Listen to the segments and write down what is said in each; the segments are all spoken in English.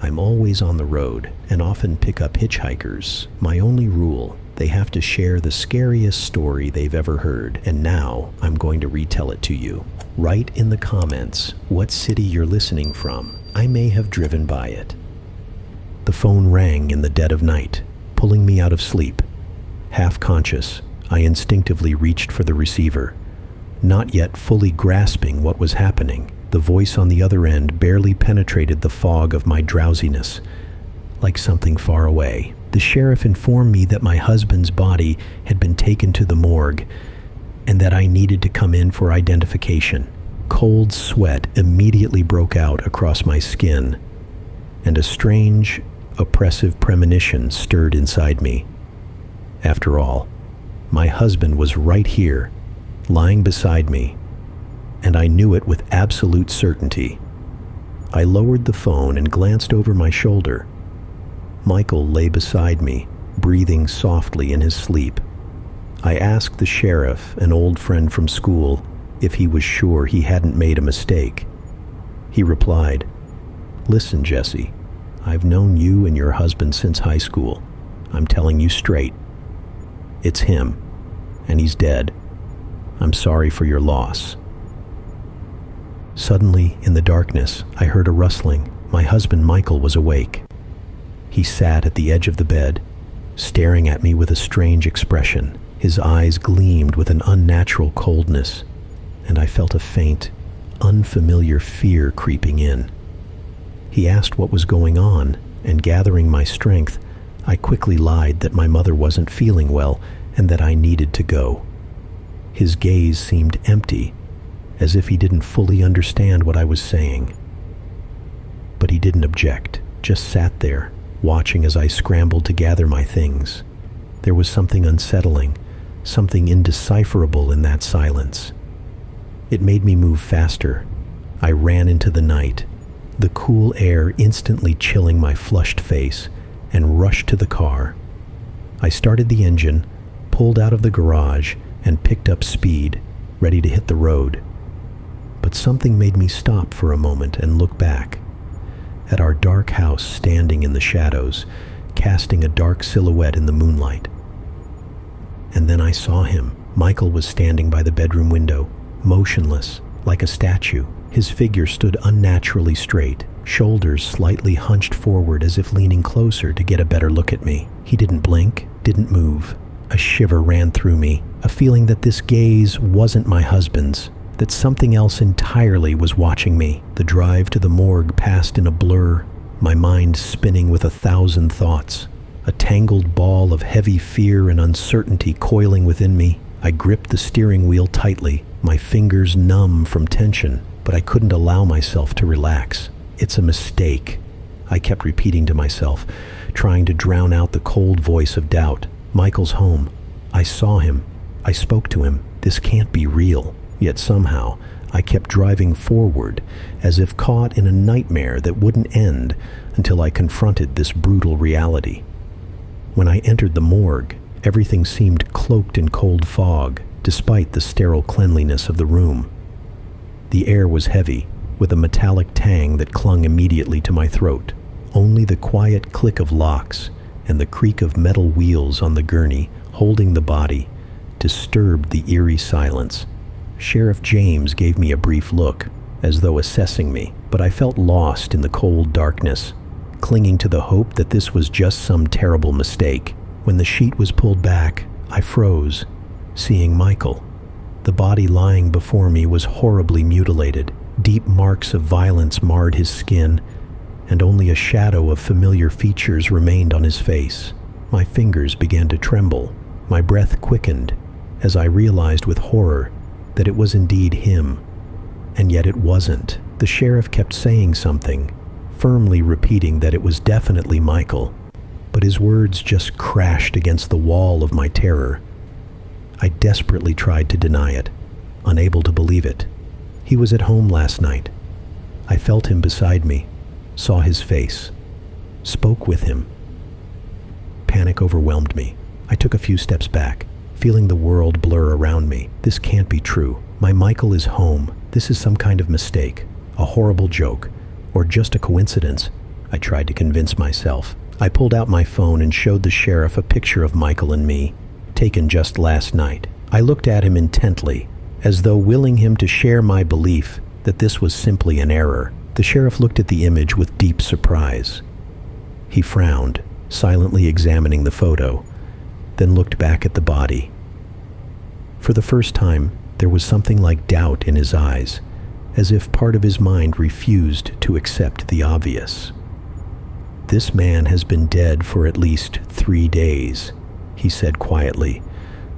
I'm always on the road and often pick up hitchhikers. My only rule: they have to share the scariest story they've ever heard, and now I'm going to retell it to you. Write in the comments what city you're listening from. I may have driven by it. The phone rang in the dead of night, pulling me out of sleep. Half conscious, I instinctively reached for the receiver. Not yet fully grasping what was happening, the voice on the other end barely penetrated the fog of my drowsiness. Like something far away, the sheriff informed me that my husband's body had been taken to the morgue and that I needed to come in for identification. Cold sweat immediately broke out across my skin, and a strange, oppressive premonition stirred inside me. After all, my husband was right here, lying beside me, and I knew it with absolute certainty. I lowered the phone and glanced over my shoulder. Michael lay beside me, breathing softly in his sleep. I asked the sheriff, an old friend from school, if he was sure he hadn't made a mistake. He replied, "Listen, Jesse, I've known you and your husband since high school. I'm telling you straight. It's him, and he's dead. I'm sorry for your loss." Suddenly, in the darkness, I heard a rustling. My husband Michael was awake. He sat at the edge of the bed, staring at me with a strange expression. His eyes gleamed with an unnatural coldness, and I felt a faint, unfamiliar fear creeping in. He asked what was going on, and gathering my strength, I quickly lied that my mother wasn't feeling well and that I needed to go. His gaze seemed empty, as if he didn't fully understand what I was saying. But he didn't object, just sat there, watching as I scrambled to gather my things. There was something unsettling, something indecipherable in that silence. It made me move faster. I ran into the night, the cool air instantly chilling my flushed face, and rushed to the car. I started the engine, pulled out of the garage, and picked up speed, ready to hit the road. But something made me stop for a moment and look back at our dark house standing in the shadows, casting a dark silhouette in the moonlight. And then I saw him. Michael was standing by the bedroom window, motionless, like a statue. His figure stood unnaturally straight, shoulders slightly hunched forward as if leaning closer to get a better look at me. He didn't blink, didn't move. A shiver ran through me, a feeling that this gaze wasn't my husband's, that something else entirely was watching me. The drive to the morgue passed in a blur, my mind spinning with 1,000 thoughts, a tangled ball of heavy fear and uncertainty coiling within me. I gripped the steering wheel tightly, my fingers numb from tension, but I couldn't allow myself to relax. "It's a mistake," I kept repeating to myself, trying to drown out the cold voice of doubt. Michael's home. I saw him. I spoke to him. This can't be real. Yet somehow, I kept driving forward, as if caught in a nightmare that wouldn't end until I confronted this brutal reality. When I entered the morgue, everything seemed cloaked in cold fog, despite the sterile cleanliness of the room. The air was heavy, with a metallic tang that clung immediately to my throat. Only the quiet click of locks and the creak of metal wheels on the gurney holding the body disturbed the eerie silence. Sheriff James gave me a brief look, as though assessing me, but I felt lost in the cold darkness, clinging to the hope that this was just some terrible mistake. When the sheet was pulled back, I froze, seeing Michael. The body lying before me was horribly mutilated. Deep marks of violence marred his skin, and only a shadow of familiar features remained on his face. My fingers began to tremble. My breath quickened as I realized with horror that it was indeed him. And yet it wasn't. The sheriff kept saying something, firmly repeating that it was definitely Michael, but his words just crashed against the wall of my terror. I desperately tried to deny it, unable to believe it. He was at home last night. I felt him beside me, saw his face, spoke with him. Panic overwhelmed me. I took a few steps back, feeling the world blur around me. This can't be true. My Michael is home. This is some kind of mistake, a horrible joke, or just a coincidence. I tried to convince myself. I pulled out my phone and showed the sheriff a picture of Michael and me, taken just last night. I looked at him intently, as though willing him to share my belief that this was simply an error. The sheriff looked at the image with deep surprise. He frowned, silently examining the photo, then looked back at the body. For the first time, there was something like doubt in his eyes, as if part of his mind refused to accept the obvious. "This man has been dead for at least 3 days," he said quietly,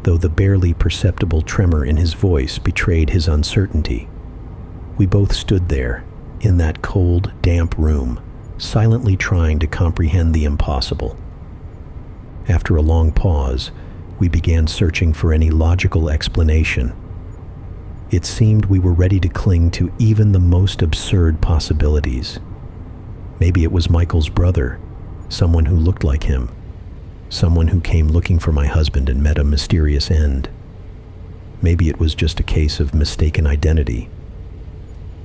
though the barely perceptible tremor in his voice betrayed his uncertainty. We both stood there, in that cold, damp room, silently trying to comprehend the impossible. After a long pause, we began searching for any logical explanation. It seemed we were ready to cling to even the most absurd possibilities. Maybe it was Michael's brother, someone who looked like him, someone who came looking for my husband and met a mysterious end. Maybe it was just a case of mistaken identity.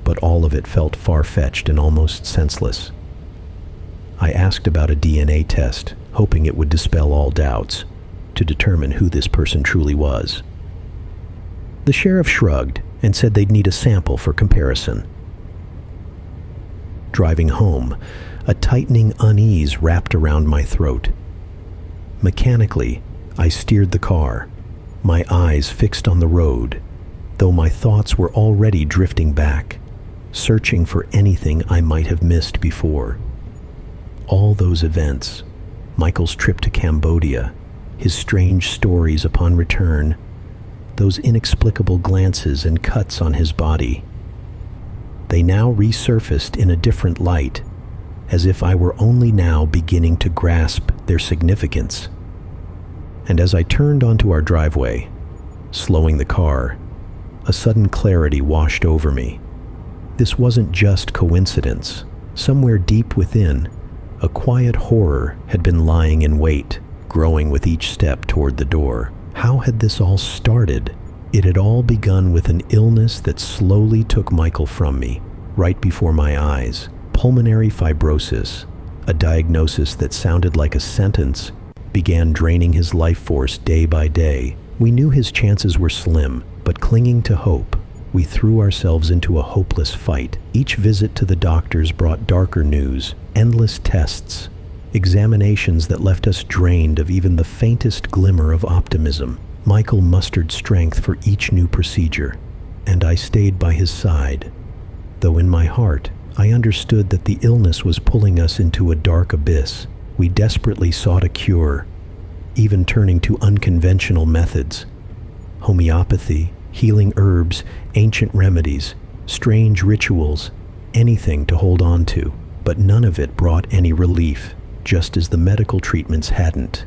But all of it felt far-fetched and almost senseless. I asked about a DNA test, hoping it would dispel all doubts, to determine who this person truly was. The sheriff shrugged and said they'd need a sample for comparison. Driving home, a tightening unease wrapped around my throat. Mechanically, I steered the car, my eyes fixed on the road, though my thoughts were already drifting back, searching for anything I might have missed before. All those events, Michael's trip to Cambodia, his strange stories upon return, those inexplicable glances and cuts on his body, they now resurfaced in a different light, as if I were only now beginning to grasp their significance. And as I turned onto our driveway, slowing the car, a sudden clarity washed over me. This wasn't just coincidence. Somewhere deep within, a quiet horror had been lying in wait, growing with each step toward the door. How had this all started? It had all begun with an illness that slowly took Michael from me, right before my eyes. Pulmonary fibrosis, a diagnosis that sounded like a sentence, began draining his life force day by day. We knew his chances were slim, but clinging to hope, we threw ourselves into a hopeless fight. Each visit to the doctors brought darker news, endless tests, examinations that left us drained of even the faintest glimmer of optimism. Michael mustered strength for each new procedure, and I stayed by his side, though in my heart I understood that the illness was pulling us into a dark abyss. We desperately sought a cure, even turning to unconventional methods. Homeopathy, healing herbs, ancient remedies, strange rituals, anything to hold on to, but none of it brought any relief, just as the medical treatments hadn't.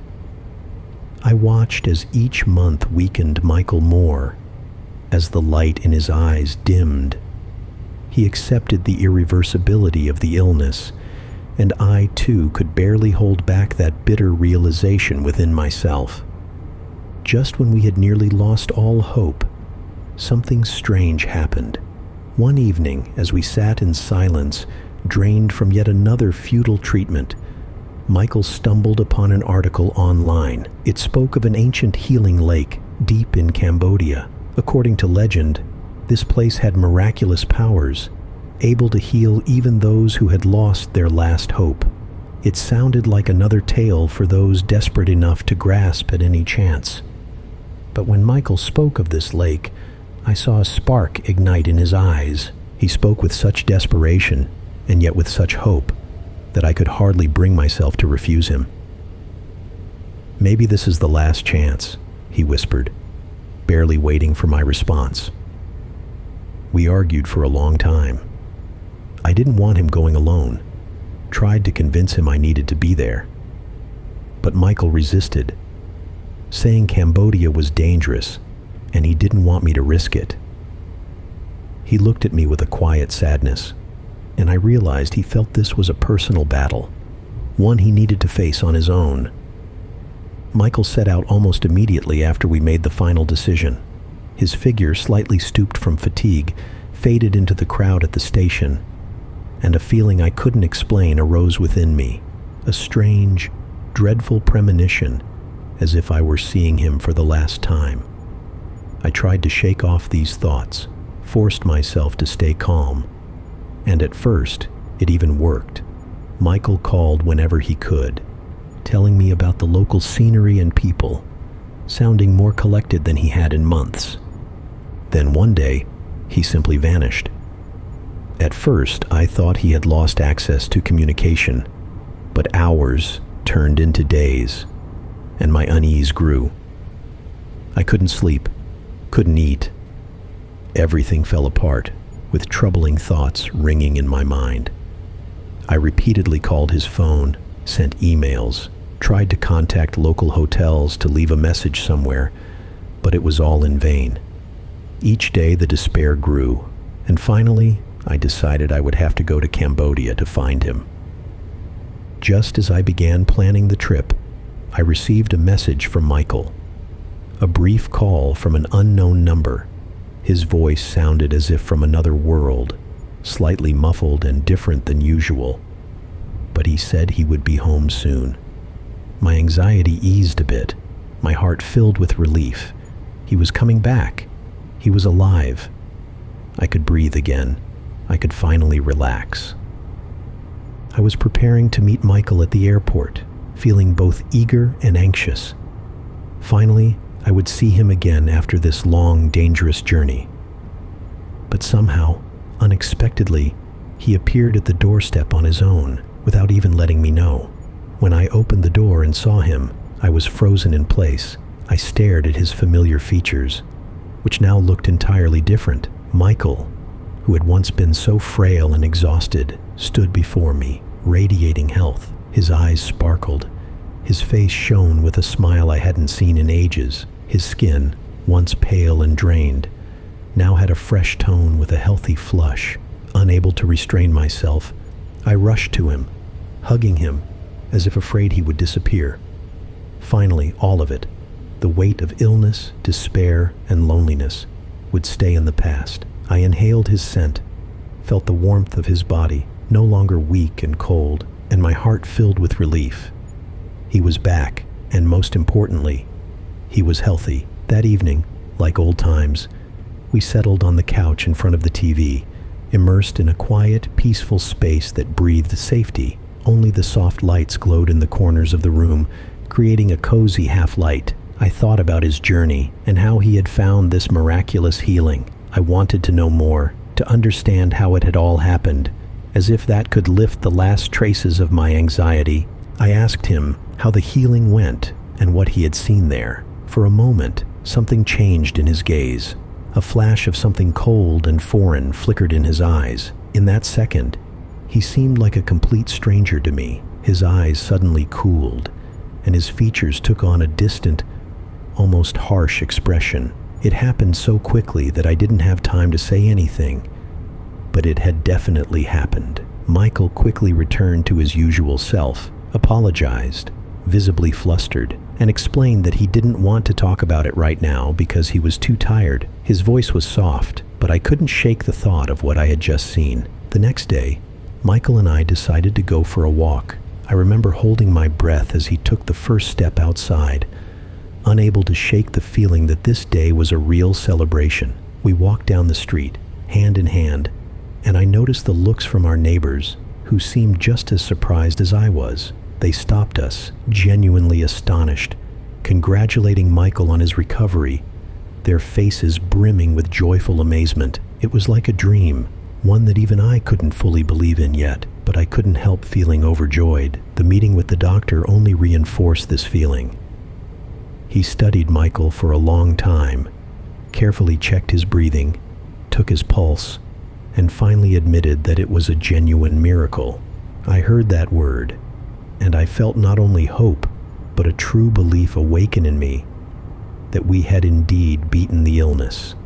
I watched as each month weakened Michael more, as the light in his eyes dimmed. He accepted the irreversibility of the illness, and I too could barely hold back that bitter realization within myself. Just when we had nearly lost all hope, something strange happened. One evening, as we sat in silence, drained from yet another futile treatment, Michael stumbled upon an article online. It spoke of an ancient healing lake deep in Cambodia. According to legend, this place had miraculous powers, able to heal even those who had lost their last hope. It sounded like another tale for those desperate enough to grasp at any chance. But when Michael spoke of this lake, I saw a spark ignite in his eyes. He spoke with such desperation, and yet with such hope, that I could hardly bring myself to refuse him. "Maybe this is the last chance," he whispered, barely waiting for my response. We argued for a long time. I didn't want him going alone, tried to convince him I needed to be there. But Michael resisted, saying Cambodia was dangerous, and he didn't want me to risk it. He looked at me with a quiet sadness, and I realized he felt this was a personal battle, one he needed to face on his own. Michael set out almost immediately after we made the final decision. His figure, slightly stooped from fatigue, faded into the crowd at the station. and a feeling I couldn't explain arose within me, a strange, dreadful premonition, as if I were seeing him for the last time. I tried to shake off these thoughts, forced myself to stay calm, and at first, it even worked. Michael called whenever he could, telling me about the local scenery and people, sounding more collected than he had in months. Then one day, he simply vanished. At first, I thought he had lost access to communication, but hours turned into days, and my unease grew. I couldn't sleep, couldn't eat. Everything fell apart, with troubling thoughts ringing in my mind. I repeatedly called his phone, sent emails, tried to contact local hotels to leave a message somewhere, but it was all in vain. Each day the despair grew, and finally I decided I would have to go to Cambodia to find him. Just as I began planning the trip, I received a message from Michael. A brief call from an unknown number. His voice sounded as if from another world, slightly muffled and different than usual. But he said he would be home soon. My anxiety eased a bit, my heart filled with relief. He was coming back. He was alive. I could breathe again. I could finally relax. I was preparing to meet Michael at the airport, feeling both eager and anxious. Finally, I would see him again after this long, dangerous journey. But somehow, unexpectedly, he appeared at the doorstep on his own, without even letting me know. When I opened the door and saw him, I was frozen in place. I stared at his familiar features, which now looked entirely different. Michael, who had once been so frail and exhausted, stood before me, radiating health. His eyes sparkled. His face shone with a smile I hadn't seen in ages. His skin, once pale and drained, now had a fresh tone with a healthy flush. Unable to restrain myself, I rushed to him, hugging him, as if afraid he would disappear. Finally, all of it, the weight of illness, despair, and loneliness, would stay in the past. I inhaled his scent, felt the warmth of his body, no longer weak and cold, and my heart filled with relief. He was back, and most importantly, he was healthy. That evening, like old times, we settled on the couch in front of the TV, immersed in a quiet, peaceful space that breathed safety. Only the soft lights glowed in the corners of the room, creating a cozy half-light. I thought about his journey and how he had found this miraculous healing. I wanted to know more, to understand how it had all happened, as if that could lift the last traces of my anxiety. I asked him how the healing went and what he had seen there. For a moment, something changed in his gaze. A flash of something cold and foreign flickered in his eyes. In that second, he seemed like a complete stranger to me. His eyes suddenly cooled, and his features took on a distant, almost harsh expression. It happened so quickly that I didn't have time to say anything, but it had definitely happened. Michael quickly returned to his usual self, apologized, visibly flustered, and explained that he didn't want to talk about it right now because he was too tired. His voice was soft, but I couldn't shake the thought of what I had just seen. The next day, Michael and I decided to go for a walk. I remember holding my breath as he took the first step outside, unable to shake the feeling that this day was a real celebration. We walked down the street, hand in hand, and I noticed the looks from our neighbors, who seemed just as surprised as I was. They stopped us, genuinely astonished, congratulating Michael on his recovery, their faces brimming with joyful amazement. It was like a dream, one that even I couldn't fully believe in yet, but I couldn't help feeling overjoyed. The meeting with the doctor only reinforced this feeling. He studied Michael for a long time, carefully checked his breathing, took his pulse, and finally admitted that it was a genuine miracle. I heard that word, and I felt not only hope, but a true belief awaken in me that we had indeed beaten the illness.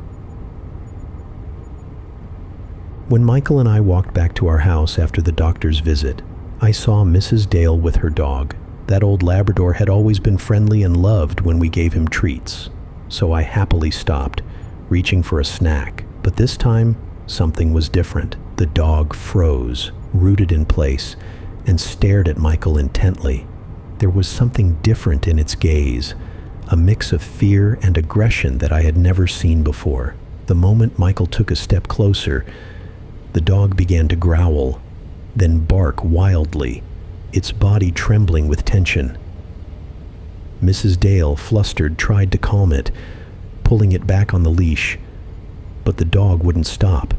When Michael and I walked back to our house after the doctor's visit, I saw Mrs. Dale with her dog. That old Labrador had always been friendly and loved when we gave him treats, so I happily stopped, reaching for a snack. But this time, something was different. The dog froze, rooted in place, and stared at Michael intently. There was something different in its gaze, a mix of fear and aggression that I had never seen before. The moment Michael took a step closer, the dog began to growl, then bark wildly, its body trembling with tension. Mrs. Dale, flustered, tried to calm it, pulling it back on the leash, but the dog wouldn't stop,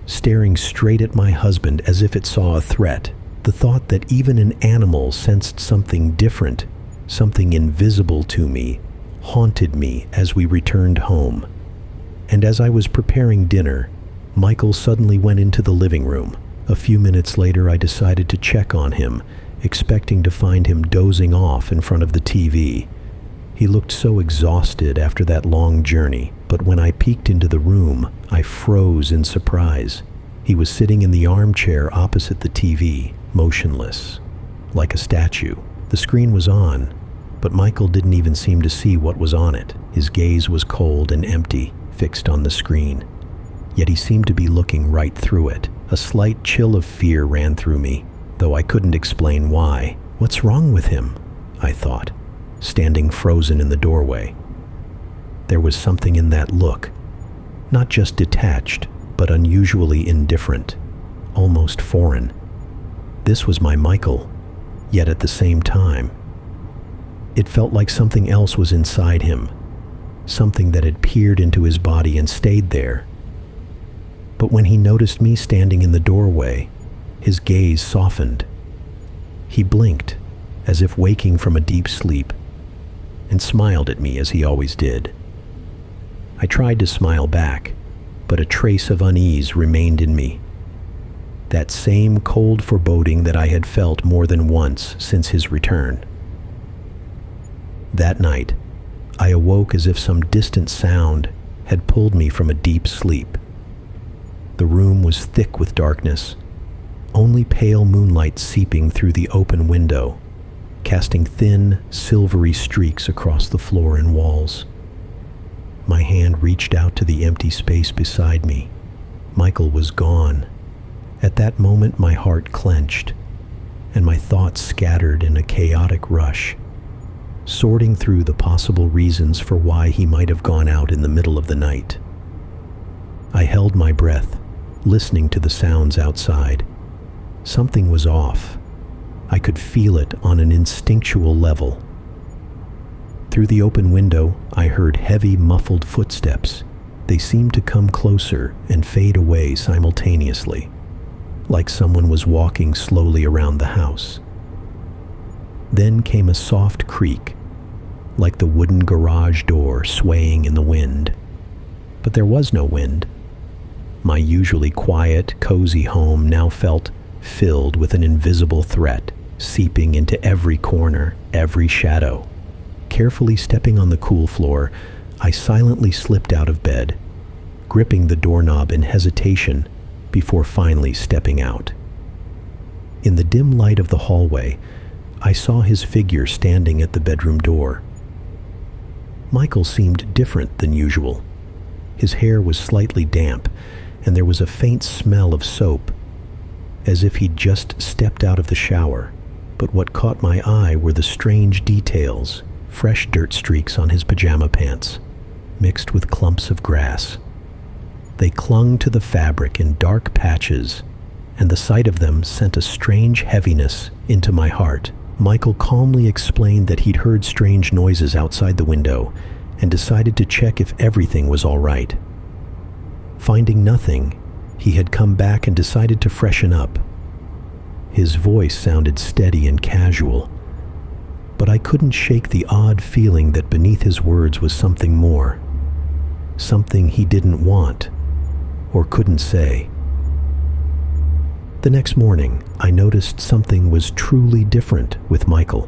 staring straight at my husband as if it saw a threat. The thought that even an animal sensed something different, something invisible to me, haunted me as we returned home. And as I was preparing dinner, Michael suddenly went into the living room. A few minutes later, I decided to check on him, expecting to find him dozing off in front of the TV. He looked so exhausted after that long journey, but when I peeked into the room, I froze in surprise. He was sitting in the armchair opposite the TV, motionless, like a statue. The screen was on, but Michael didn't even seem to see what was on it. His gaze was cold and empty, fixed on the screen. Yet he seemed to be looking right through it. A slight chill of fear ran through me, though I couldn't explain why. What's wrong with him? I thought, standing frozen in the doorway. There was something in that look, not just detached, but unusually indifferent, almost foreign. This was my Michael, yet at the same time, it felt like something else was inside him, something that had peered into his body and stayed there. But when he noticed me standing in the doorway, his gaze softened. He blinked, as if waking from a deep sleep, and smiled at me as he always did. I tried to smile back, but a trace of unease remained in me. That same cold foreboding that I had felt more than once since his return. That night, I awoke as if some distant sound had pulled me from a deep sleep. The room was thick with darkness, only pale moonlight seeping through the open window, casting thin, silvery streaks across the floor and walls. My hand reached out to the empty space beside me. Michael was gone. At that moment, my heart clenched, and my thoughts scattered in a chaotic rush, sorting through the possible reasons for why he might have gone out in the middle of the night. I held my breath, listening to the sounds outside. Something was off. I could feel it on an instinctual level. Through the open window, I heard heavy, muffled footsteps. They seemed to come closer and fade away simultaneously, like someone was walking slowly around the house. Then came a soft creak, like the wooden garage door swaying in the wind. But there was no wind. My usually quiet, cozy home now felt filled with an invisible threat, seeping into every corner, every shadow. Carefully stepping on the cool floor, I silently slipped out of bed, gripping the doorknob in hesitation before finally stepping out. In the dim light of the hallway, I saw his figure standing at the bedroom door. Michael seemed different than usual. His hair was slightly damp, and there was a faint smell of soap, as if he'd just stepped out of the shower. But what caught my eye were the strange details, fresh dirt streaks on his pajama pants, mixed with clumps of grass. They clung to the fabric in dark patches, and the sight of them sent a strange heaviness into my heart. Michael calmly explained that he'd heard strange noises outside the window and decided to check if everything was all right. Finding nothing, he had come back and decided to freshen up. His voice sounded steady and casual, but I couldn't shake the odd feeling that beneath his words was something more, something he didn't want or couldn't say. The next morning, I noticed something was truly different with Michael.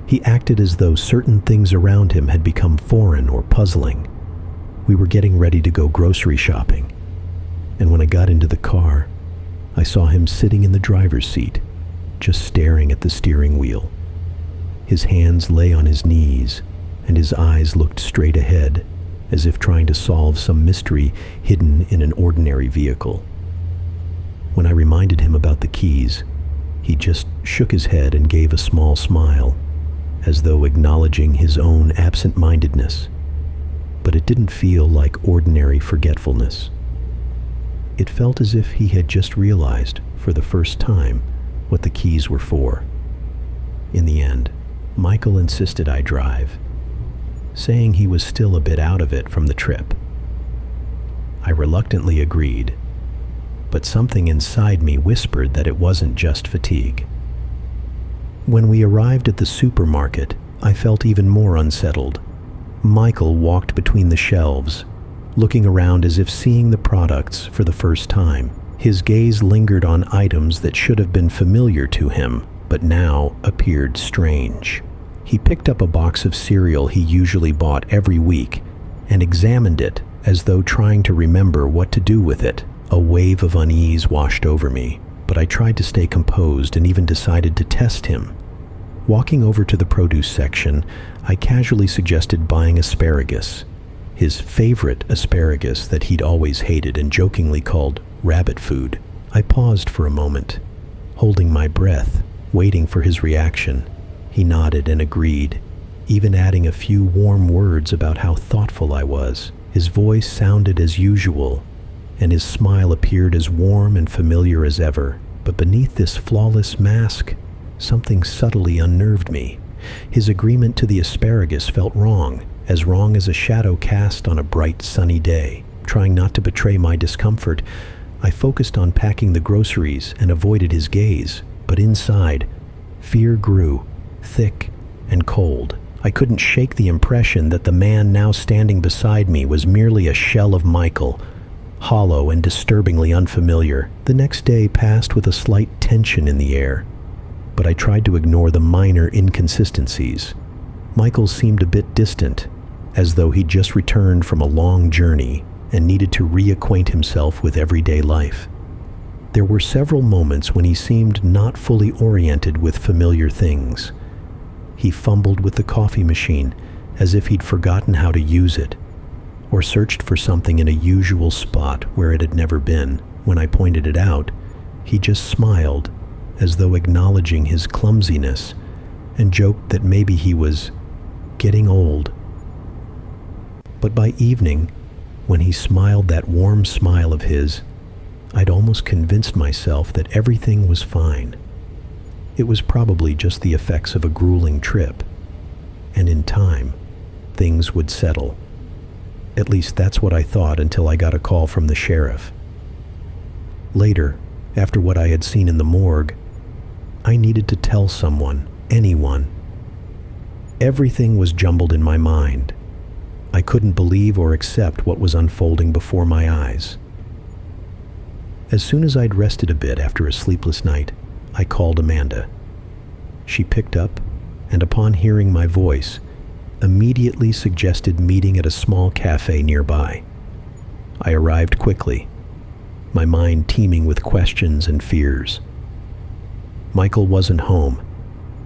He acted as though certain things around him had become foreign or puzzling. We were getting ready to go grocery shopping, and when I got into the car, I saw him sitting in the driver's seat, just staring at the steering wheel. His hands lay on his knees, and his eyes looked straight ahead, as if trying to solve some mystery hidden in an ordinary vehicle. When I reminded him about the keys, he just shook his head and gave a small smile, as though acknowledging his own absent-mindedness. But it didn't feel like ordinary forgetfulness. It felt as if he had just realized, for the first time, what the keys were for. In the end, Michael insisted I drive, saying he was still a bit out of it from the trip. I reluctantly agreed, but something inside me whispered that it wasn't just fatigue. When we arrived at the supermarket, I felt even more unsettled. Michael walked between the shelves, looking around as if seeing the products for the first time. His gaze lingered on items that should have been familiar to him, but now appeared strange. He picked up a box of cereal he usually bought every week and examined it as though trying to remember what to do with it. A wave of unease washed over me, but I tried to stay composed and even decided to test him. Walking over to the produce section, I casually suggested buying asparagus, his favorite asparagus that he'd always hated and jokingly called rabbit food. I paused for a moment, holding my breath, waiting for his reaction. He nodded and agreed, even adding a few warm words about how thoughtful I was. His voice sounded as usual, and his smile appeared as warm and familiar as ever. But beneath this flawless mask, something subtly unnerved me. His agreement to the asparagus felt wrong as a shadow cast on a bright, sunny day. Trying not to betray my discomfort, I focused on packing the groceries and avoided his gaze. But inside, fear grew, thick and cold. I couldn't shake the impression that the man now standing beside me was merely a shell of Michael, hollow and disturbingly unfamiliar. The next day passed with a slight tension in the air, but I tried to ignore the minor inconsistencies. Michael seemed a bit distant, as though he'd just returned from a long journey and needed to reacquaint himself with everyday life. There were several moments when he seemed not fully oriented with familiar things. He fumbled with the coffee machine as if he'd forgotten how to use it, or searched for something in a usual spot where it had never been. When I pointed it out, he just smiled, as though acknowledging his clumsiness, and joked that maybe he was getting old. But by evening, when he smiled that warm smile of his, I'd almost convinced myself that everything was fine. It was probably just the effects of a grueling trip, and in time, things would settle. At least that's what I thought until I got a call from the sheriff. Later, after what I had seen in the morgue, I needed to tell someone, anyone. Everything was jumbled in my mind. I couldn't believe or accept what was unfolding before my eyes. As soon as I'd rested a bit after a sleepless night, I called Amanda. She picked up, and upon hearing my voice, immediately suggested meeting at a small cafe nearby. I arrived quickly, my mind teeming with questions and fears. Michael wasn't home,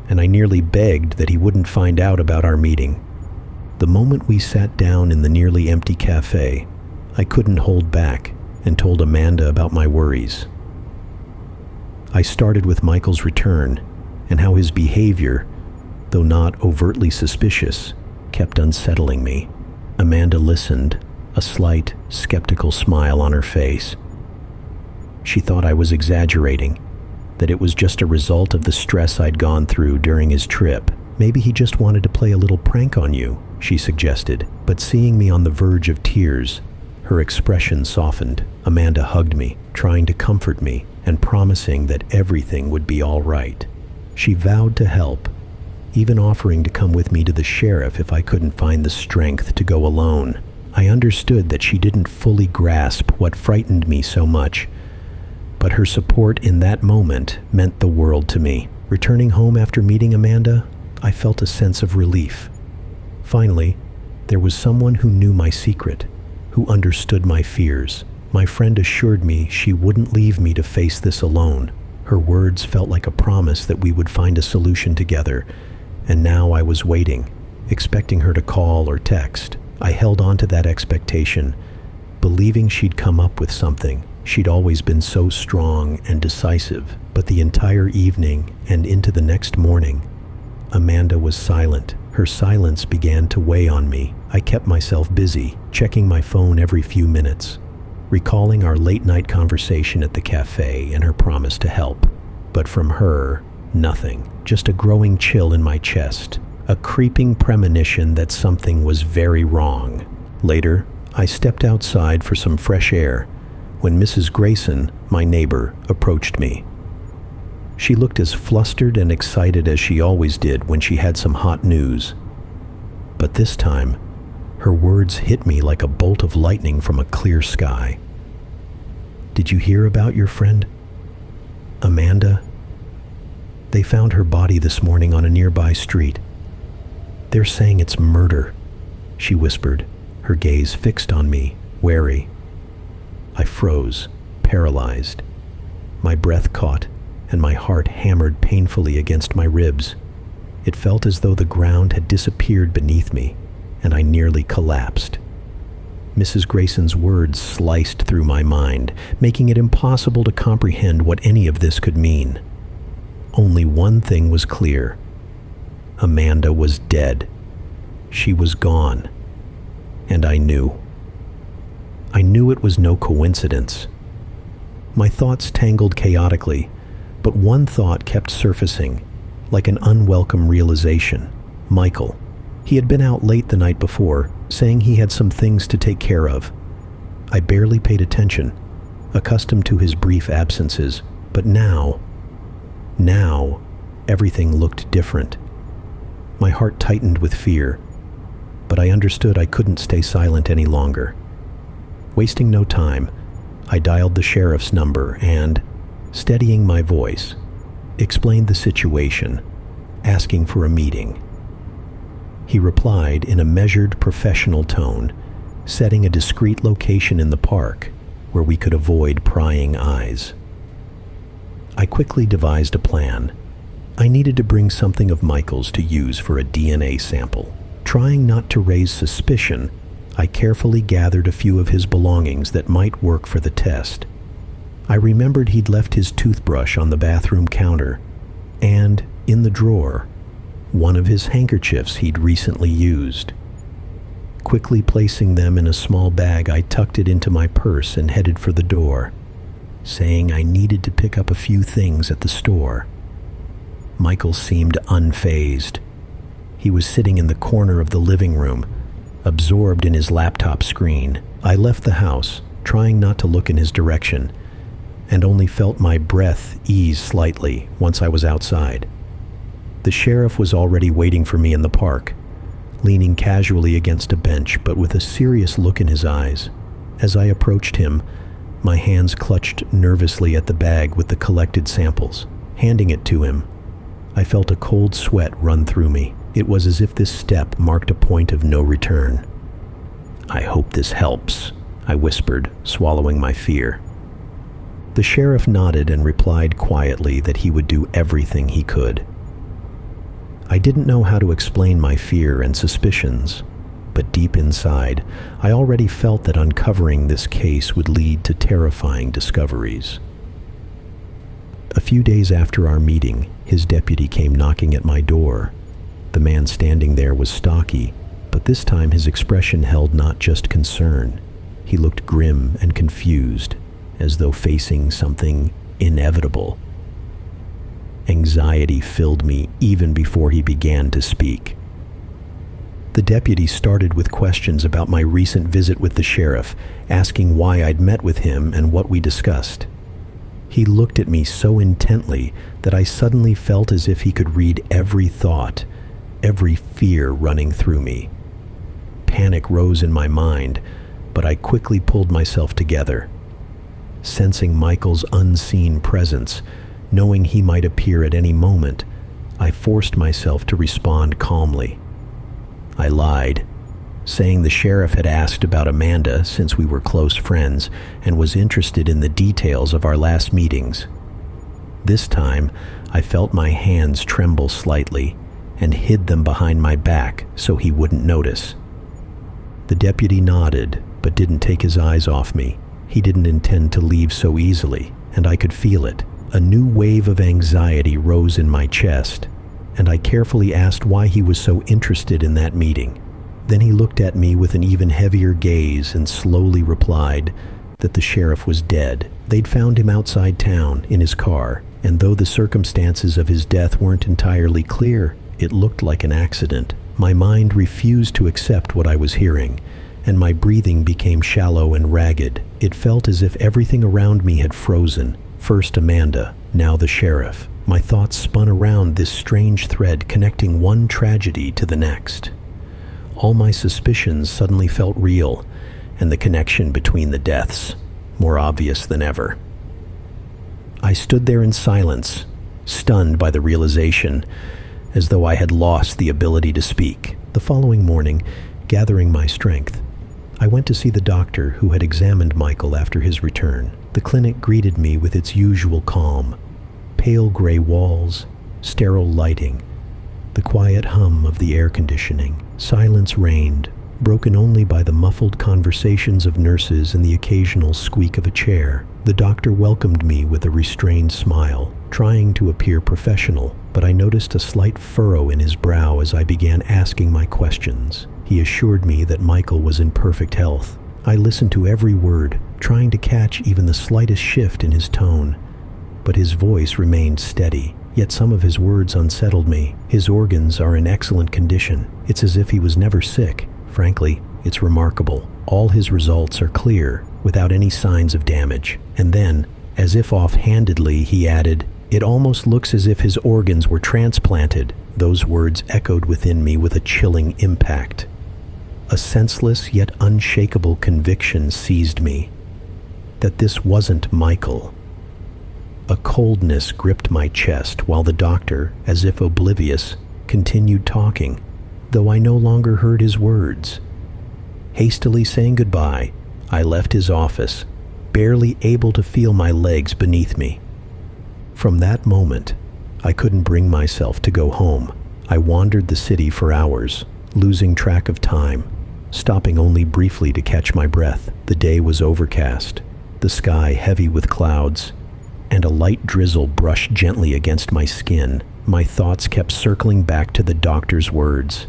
and I nearly begged that he wouldn't find out about our meeting. The moment we sat down in the nearly empty cafe, I couldn't hold back and told Amanda about my worries. I started with Michael's return and how his behavior, though not overtly suspicious, kept unsettling me. Amanda listened, a slight, skeptical smile on her face. She thought I was exaggerating, that it was just a result of the stress I'd gone through during his trip. Maybe he just wanted to play a little prank on you, she suggested. But seeing me on the verge of tears, her expression softened. Amanda hugged me, trying to comfort me and promising that everything would be all right. She vowed to help, even offering to come with me to the sheriff if I couldn't find the strength to go alone. I understood that she didn't fully grasp what frightened me so much, but her support in that moment meant the world to me. Returning home after meeting Amanda, I felt a sense of relief. Finally, there was someone who knew my secret, who understood my fears. My friend assured me she wouldn't leave me to face this alone. Her words felt like a promise that we would find a solution together, and now I was waiting, expecting her to call or text. I held on to that expectation, believing she'd come up with something. She'd always been so strong and decisive, but the entire evening and into the next morning, Amanda was silent. Her silence began to weigh on me. I kept myself busy, checking my phone every few minutes, recalling our late-night conversation at the cafe and her promise to help. But from her, nothing. Just a growing chill in my chest, a creeping premonition that something was very wrong. Later, I stepped outside for some fresh air when Mrs. Grayson, my neighbor, approached me. She looked as flustered and excited as she always did when she had some hot news. But this time, her words hit me like a bolt of lightning from a clear sky. "Did you hear about your friend, Amanda? They found her body this morning on a nearby street. They're saying it's murder," she whispered, her gaze fixed on me, wary. I froze, paralyzed. My breath caught, and my heart hammered painfully against my ribs. It felt as though the ground had disappeared beneath me, and I nearly collapsed. Mrs. Grayson's words sliced through my mind, making it impossible to comprehend what any of this could mean. Only one thing was clear. Amanda was dead. She was gone. And I knew. I knew it was no coincidence. My thoughts tangled chaotically, but one thought kept surfacing, like an unwelcome realization. Michael. He had been out late the night before, saying he had some things to take care of. I barely paid attention, accustomed to his brief absences, but now, everything looked different. My heart tightened with fear, but I understood I couldn't stay silent any longer. Wasting no time, I dialed the sheriff's number and, steadying my voice, explained the situation, asking for a meeting. He replied in a measured, professional tone, setting a discreet location in the park where we could avoid prying eyes. I quickly devised a plan. I needed to bring something of Michael's to use for a DNA sample. Trying not to raise suspicion, I carefully gathered a few of his belongings that might work for the test. I remembered he'd left his toothbrush on the bathroom counter, and, in the drawer, one of his handkerchiefs he'd recently used. Quickly placing them in a small bag, I tucked it into my purse and headed for the door, saying I needed to pick up a few things at the store. Michael seemed unfazed. He was sitting in the corner of the living room, absorbed in his laptop screen. I left the house, trying not to look in his direction, and only felt my breath ease slightly once I was outside. The sheriff was already waiting for me in the park, leaning casually against a bench but with a serious look in his eyes. As I approached him, my hands clutched nervously at the bag with the collected samples. Handing it to him, I felt a cold sweat run through me. It was as if this step marked a point of no return. "I hope this helps," I whispered, swallowing my fear. The sheriff nodded and replied quietly that he would do everything he could. I didn't know how to explain my fear and suspicions, but deep inside, I already felt that uncovering this case would lead to terrifying discoveries. A few days after our meeting, his deputy came knocking at my door. The man standing there was stocky, but this time his expression held not just concern. He looked grim and confused, as though facing something inevitable. Anxiety filled me even before he began to speak. The deputy started with questions about my recent visit with the sheriff, asking why I'd met with him and what we discussed. He looked at me so intently that I suddenly felt as if he could read every thought, every fear running through me. Panic rose in my mind, but I quickly pulled myself together. Sensing Michael's unseen presence, knowing he might appear at any moment, I forced myself to respond calmly. I lied, saying the sheriff had asked about Amanda since we were close friends and was interested in the details of our last meetings. This time, I felt my hands tremble slightly and hid them behind my back so he wouldn't notice. The deputy nodded, but didn't take his eyes off me, He didn't intend to leave so easily, and I could feel it. A new wave of anxiety rose in my chest, and I carefully asked why he was so interested in that meeting. Then he looked at me with an even heavier gaze and slowly replied that the sheriff was dead. They'd found him outside town in his car, and though the circumstances of his death weren't entirely clear, it looked like an accident. My mind refused to accept what I was hearing, and my breathing became shallow and ragged. It felt as if everything around me had frozen. First Amanda, now the sheriff. My thoughts spun around this strange thread connecting one tragedy to the next. All my suspicions suddenly felt real, and the connection between the deaths more obvious than ever. I stood there in silence, stunned by the realization, as though I had lost the ability to speak. The following morning, gathering my strength, I went to see the doctor who had examined Michael after his return. The clinic greeted me with its usual calm: pale gray walls, sterile lighting, the quiet hum of the air conditioning. Silence reigned, broken only by the muffled conversations of nurses and the occasional squeak of a chair. The doctor welcomed me with a restrained smile, trying to appear professional, but I noticed a slight furrow in his brow as I began asking my questions. He assured me that Michael was in perfect health. I listened to every word, trying to catch even the slightest shift in his tone, but his voice remained steady. Yet some of his words unsettled me. His organs are in excellent condition. It's as if he was never sick. Frankly, it's remarkable. All his results are clear, without any signs of damage. And then, as if offhandedly, he added, "It almost looks as if his organs were transplanted." Those words echoed within me with a chilling impact. A senseless yet unshakable conviction seized me that this wasn't Michael. A coldness gripped my chest while the doctor, as if oblivious, continued talking, though I no longer heard his words. Hastily saying goodbye, I left his office, barely able to feel my legs beneath me. From that moment, I couldn't bring myself to go home. I wandered the city for hours, losing track of time, stopping only briefly to catch my breath. The day was overcast, the sky heavy with clouds, and a light drizzle brushed gently against my skin. My thoughts kept circling back to the doctor's words,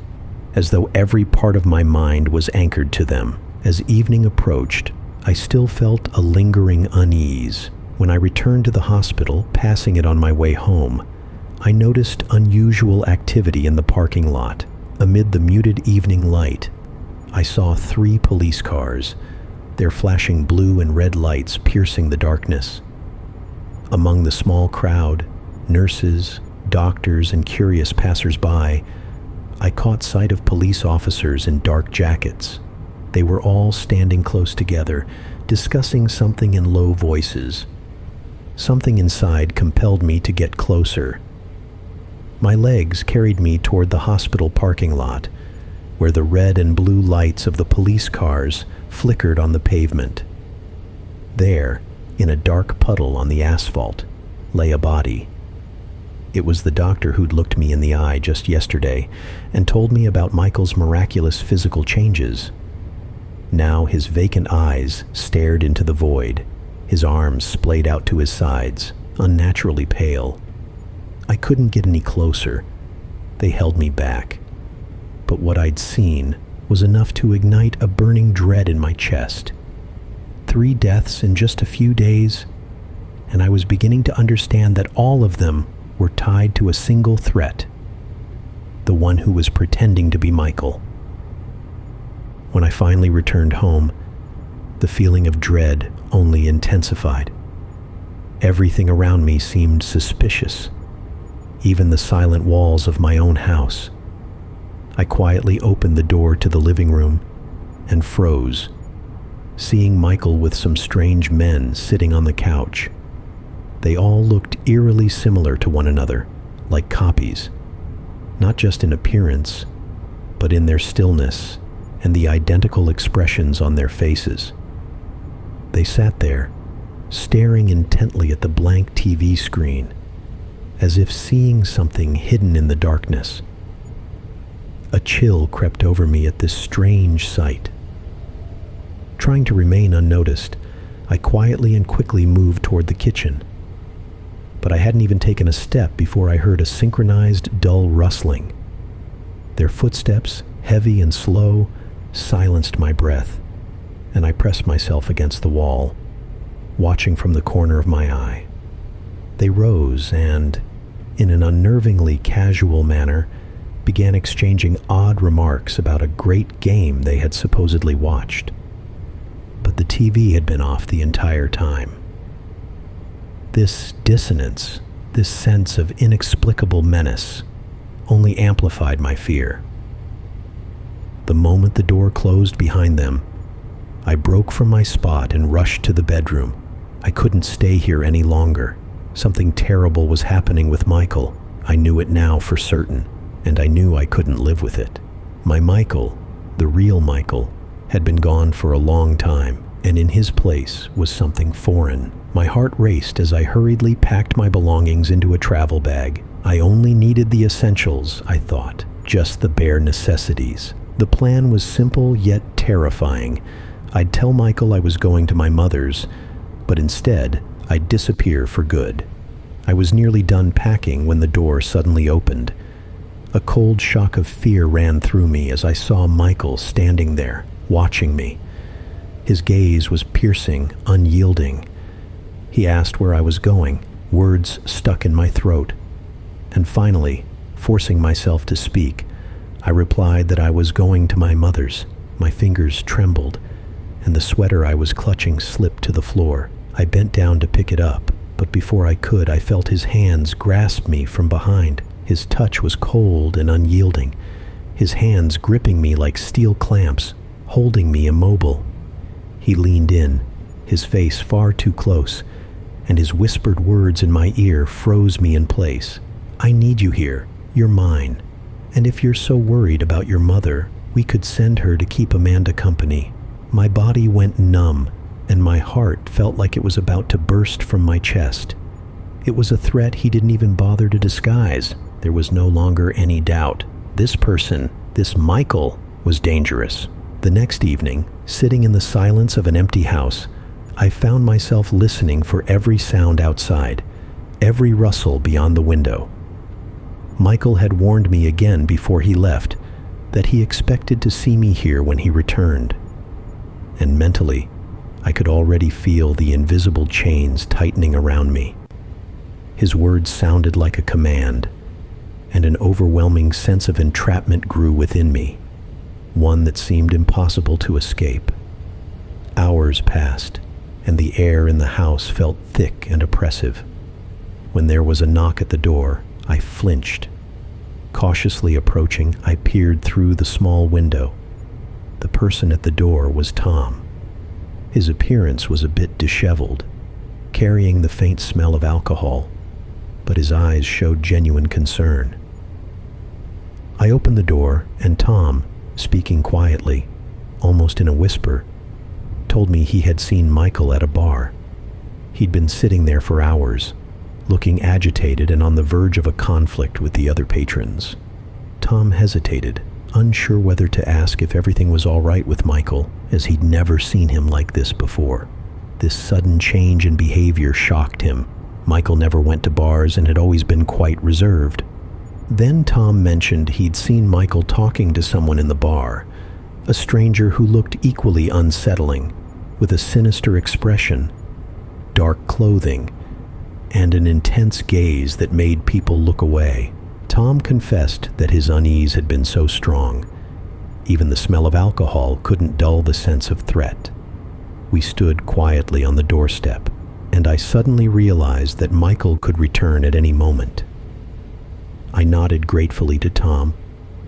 as though every part of my mind was anchored to them. As evening approached, I still felt a lingering unease. When I returned to the hospital, passing it on my way home, I noticed unusual activity in the parking lot. Amid the muted evening light, I saw 3 police cars, their flashing blue and red lights piercing the darkness. Among the small crowd, nurses, doctors, and curious passers-by, I caught sight of police officers in dark jackets. They were all standing close together, discussing something in low voices. Something inside compelled me to get closer. My legs carried me toward the hospital parking lot, where the red and blue lights of the police cars flickered on the pavement. There, in a dark puddle on the asphalt, lay a body. It was the doctor who'd looked me in the eye just yesterday and told me about Michael's miraculous physical changes. Now his vacant eyes stared into the void, his arms splayed out to his sides, unnaturally pale. I couldn't get any closer. They held me back. But what I'd seen was enough to ignite a burning dread in my chest. 3 deaths in just a few days, and I was beginning to understand that all of them were tied to a single threat, the one who was pretending to be Michael. When I finally returned home, the feeling of dread only intensified. Everything around me seemed suspicious, even the silent walls of my own house. I quietly opened the door to the living room and froze, seeing Michael with some strange men sitting on the couch. They all looked eerily similar to one another, like copies, not just in appearance, but in their stillness and the identical expressions on their faces. They sat there, staring intently at the blank TV screen, as if seeing something hidden in the darkness. A chill crept over me at this strange sight. Trying to remain unnoticed, I quietly and quickly moved toward the kitchen. But I hadn't even taken a step before I heard a synchronized, dull rustling. Their footsteps, heavy and slow, silenced my breath, and I pressed myself against the wall, watching from the corner of my eye. They rose and, in an unnervingly casual manner, began exchanging odd remarks about a great game they had supposedly watched. But the TV had been off the entire time. This dissonance, this sense of inexplicable menace, only amplified my fear. The moment the door closed behind them, I broke from my spot and rushed to the bedroom. I couldn't stay here any longer. Something terrible was happening with Michael. I knew it now for certain, and I knew I couldn't live with it. My Michael, the real Michael, had been gone for a long time, and in his place was something foreign. My heart raced as I hurriedly packed my belongings into a travel bag. I only needed the essentials, I thought, just the bare necessities. The plan was simple yet terrifying. I'd tell Michael I was going to my mother's, but instead, I'd disappear for good. I was nearly done packing when the door suddenly opened. A cold shock of fear ran through me as I saw Michael standing there, watching me. His gaze was piercing, unyielding. He asked where I was going, words stuck in my throat. And finally, forcing myself to speak, I replied that I was going to my mother's. My fingers trembled, and the sweater I was clutching slipped to the floor. I bent down to pick it up, but before I could, I felt his hands grasp me from behind. His touch was cold and unyielding, his hands gripping me like steel clamps, holding me immobile. He leaned in, his face far too close, and his whispered words in my ear froze me in place. "I need you here. You're mine. And if you're so worried about your mother, we could send her to keep Amanda company." My body went numb, and my heart felt like it was about to burst from my chest. It was a threat he didn't even bother to disguise. There was no longer any doubt. This person, this Michael, was dangerous. The next evening, sitting in the silence of an empty house, I found myself listening for every sound outside, every rustle beyond the window. Michael had warned me again before he left that he expected to see me here when he returned. And mentally, I could already feel the invisible chains tightening around me. His words sounded like a command, and an overwhelming sense of entrapment grew within me, one that seemed impossible to escape. Hours passed, and the air in the house felt thick and oppressive. When there was a knock at the door, I flinched. Cautiously approaching, I peered through the small window. The person at the door was Tom. His appearance was a bit disheveled, carrying the faint smell of alcohol, but his eyes showed genuine concern. I opened the door, and Tom, speaking quietly, almost in a whisper, told me he had seen Michael at a bar. He'd been sitting there for hours, looking agitated and on the verge of a conflict with the other patrons. Tom hesitated, unsure whether to ask if everything was all right with Michael, as he'd never seen him like this before. This sudden change in behavior shocked him. Michael never went to bars and had always been quite reserved. Then Tom mentioned he'd seen Michael talking to someone in the bar, a stranger who looked equally unsettling, with a sinister expression, dark clothing, and an intense gaze that made people look away. Tom confessed that his unease had been so strong, even the smell of alcohol couldn't dull the sense of threat. We stood quietly on the doorstep, and I suddenly realized that Michael could return at any moment. I nodded gratefully to Tom,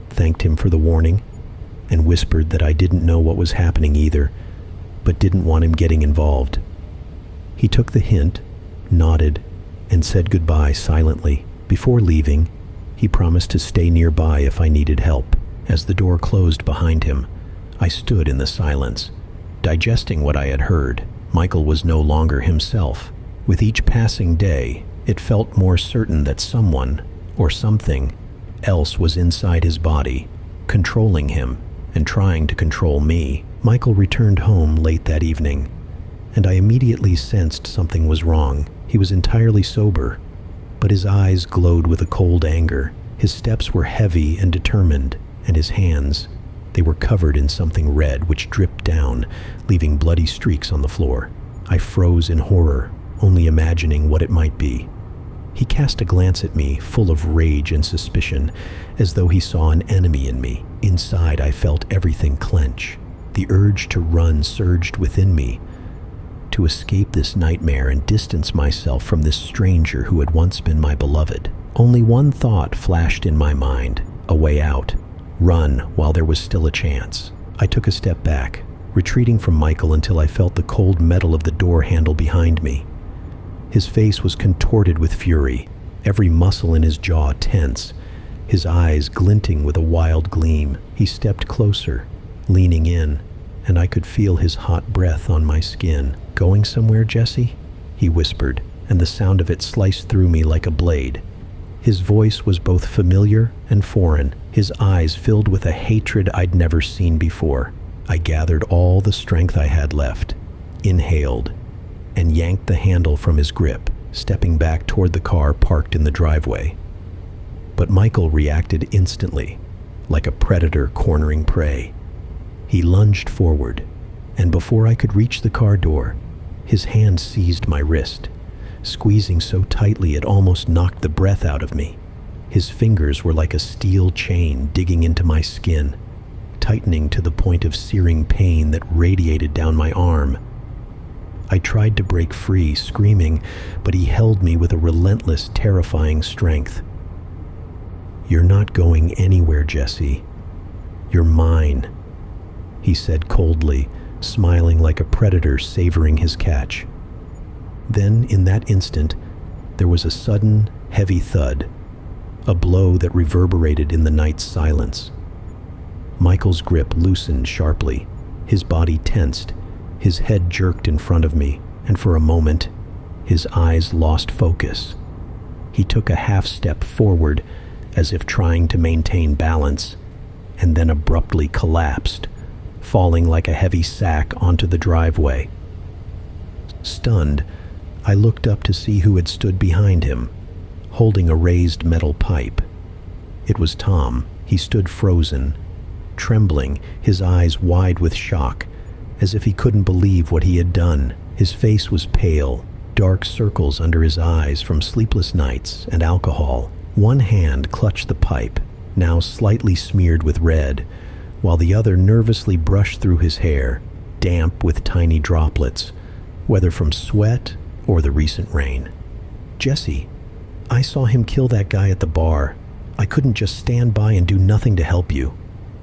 thanked him for the warning, and whispered that I didn't know what was happening either, but didn't want him getting involved. He took the hint, nodded, and said goodbye silently. Before leaving, he promised to stay nearby if I needed help. As the door closed behind him, I stood in the silence, digesting what I had heard. Michael was no longer himself. With each passing day, it felt more certain that someone, or something, else was inside his body, controlling him and trying to control me. Michael returned home late that evening. and I immediately sensed something was wrong. He was entirely sober, but his eyes glowed with a cold anger. His steps were heavy and determined, and his hands, they were covered in something red which dripped down, leaving bloody streaks on the floor. I froze in horror, only imagining what it might be. He cast a glance at me, full of rage and suspicion, as though he saw an enemy in me. Inside, I felt everything clench. The urge to run surged within me, to escape this nightmare and distance myself from this stranger who had once been my beloved. Only one thought flashed in my mind: a way out. Run while there was still a chance. I took a step back, retreating from Michael until I felt the cold metal of the door handle behind me. His face was contorted with fury, every muscle in his jaw tense, his eyes glinting with a wild gleam. He stepped closer, leaning in, and I could feel his hot breath on my skin. "Going somewhere, Jesse?" he whispered, and the sound of it sliced through me like a blade. His voice was both familiar and foreign, his eyes filled with a hatred I'd never seen before. I gathered all the strength I had left, inhaled, and yanked the handle from his grip, stepping back toward the car parked in the driveway. But Michael reacted instantly, like a predator cornering prey. He lunged forward, and before I could reach the car door, his hand seized my wrist, squeezing so tightly it almost knocked the breath out of me. His fingers were like a steel chain digging into my skin, tightening to the point of searing pain that radiated down my arm. I tried to break free, screaming, but he held me with a relentless, terrifying strength. "You're not going anywhere, Jesse. You're mine," he said coldly, smiling like a predator savoring his catch. Then, in that instant, there was a sudden, heavy thud, a blow that reverberated in the night's silence. Michael's grip loosened sharply, his body tensed, his head jerked in front of me, and for a moment, his eyes lost focus. He took a half step forward, as if trying to maintain balance, and then abruptly collapsed, falling like a heavy sack onto the driveway. Stunned, I looked up to see who had stood behind him, holding a raised metal pipe. It was Tom. He stood frozen, trembling, his eyes wide with shock, as if he couldn't believe what he had done. His face was pale, dark circles under his eyes from sleepless nights and alcohol. One hand clutched the pipe, now slightly smeared with red, while the other nervously brushed through his hair, damp with tiny droplets, whether from sweat or the recent rain. "Jesse, I saw him kill that guy at the bar. I couldn't just stand by and do nothing to help you,"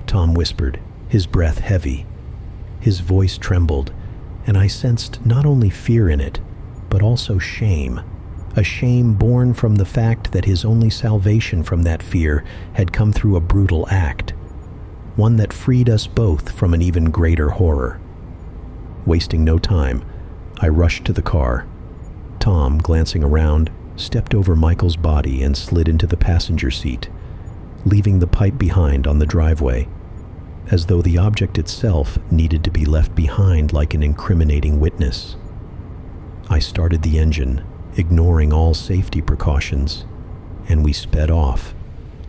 Tom whispered, his breath heavy. His voice trembled, and I sensed not only fear in it, but also shame. A shame born from the fact that his only salvation from that fear had come through a brutal act, one that freed us both from an even greater horror. Wasting no time, I rushed to the car. Tom, glancing around, stepped over Michael's body and slid into the passenger seat, leaving the pipe behind on the driveway, as though the object itself needed to be left behind like an incriminating witness. I started the engine, ignoring all safety precautions, and we sped off,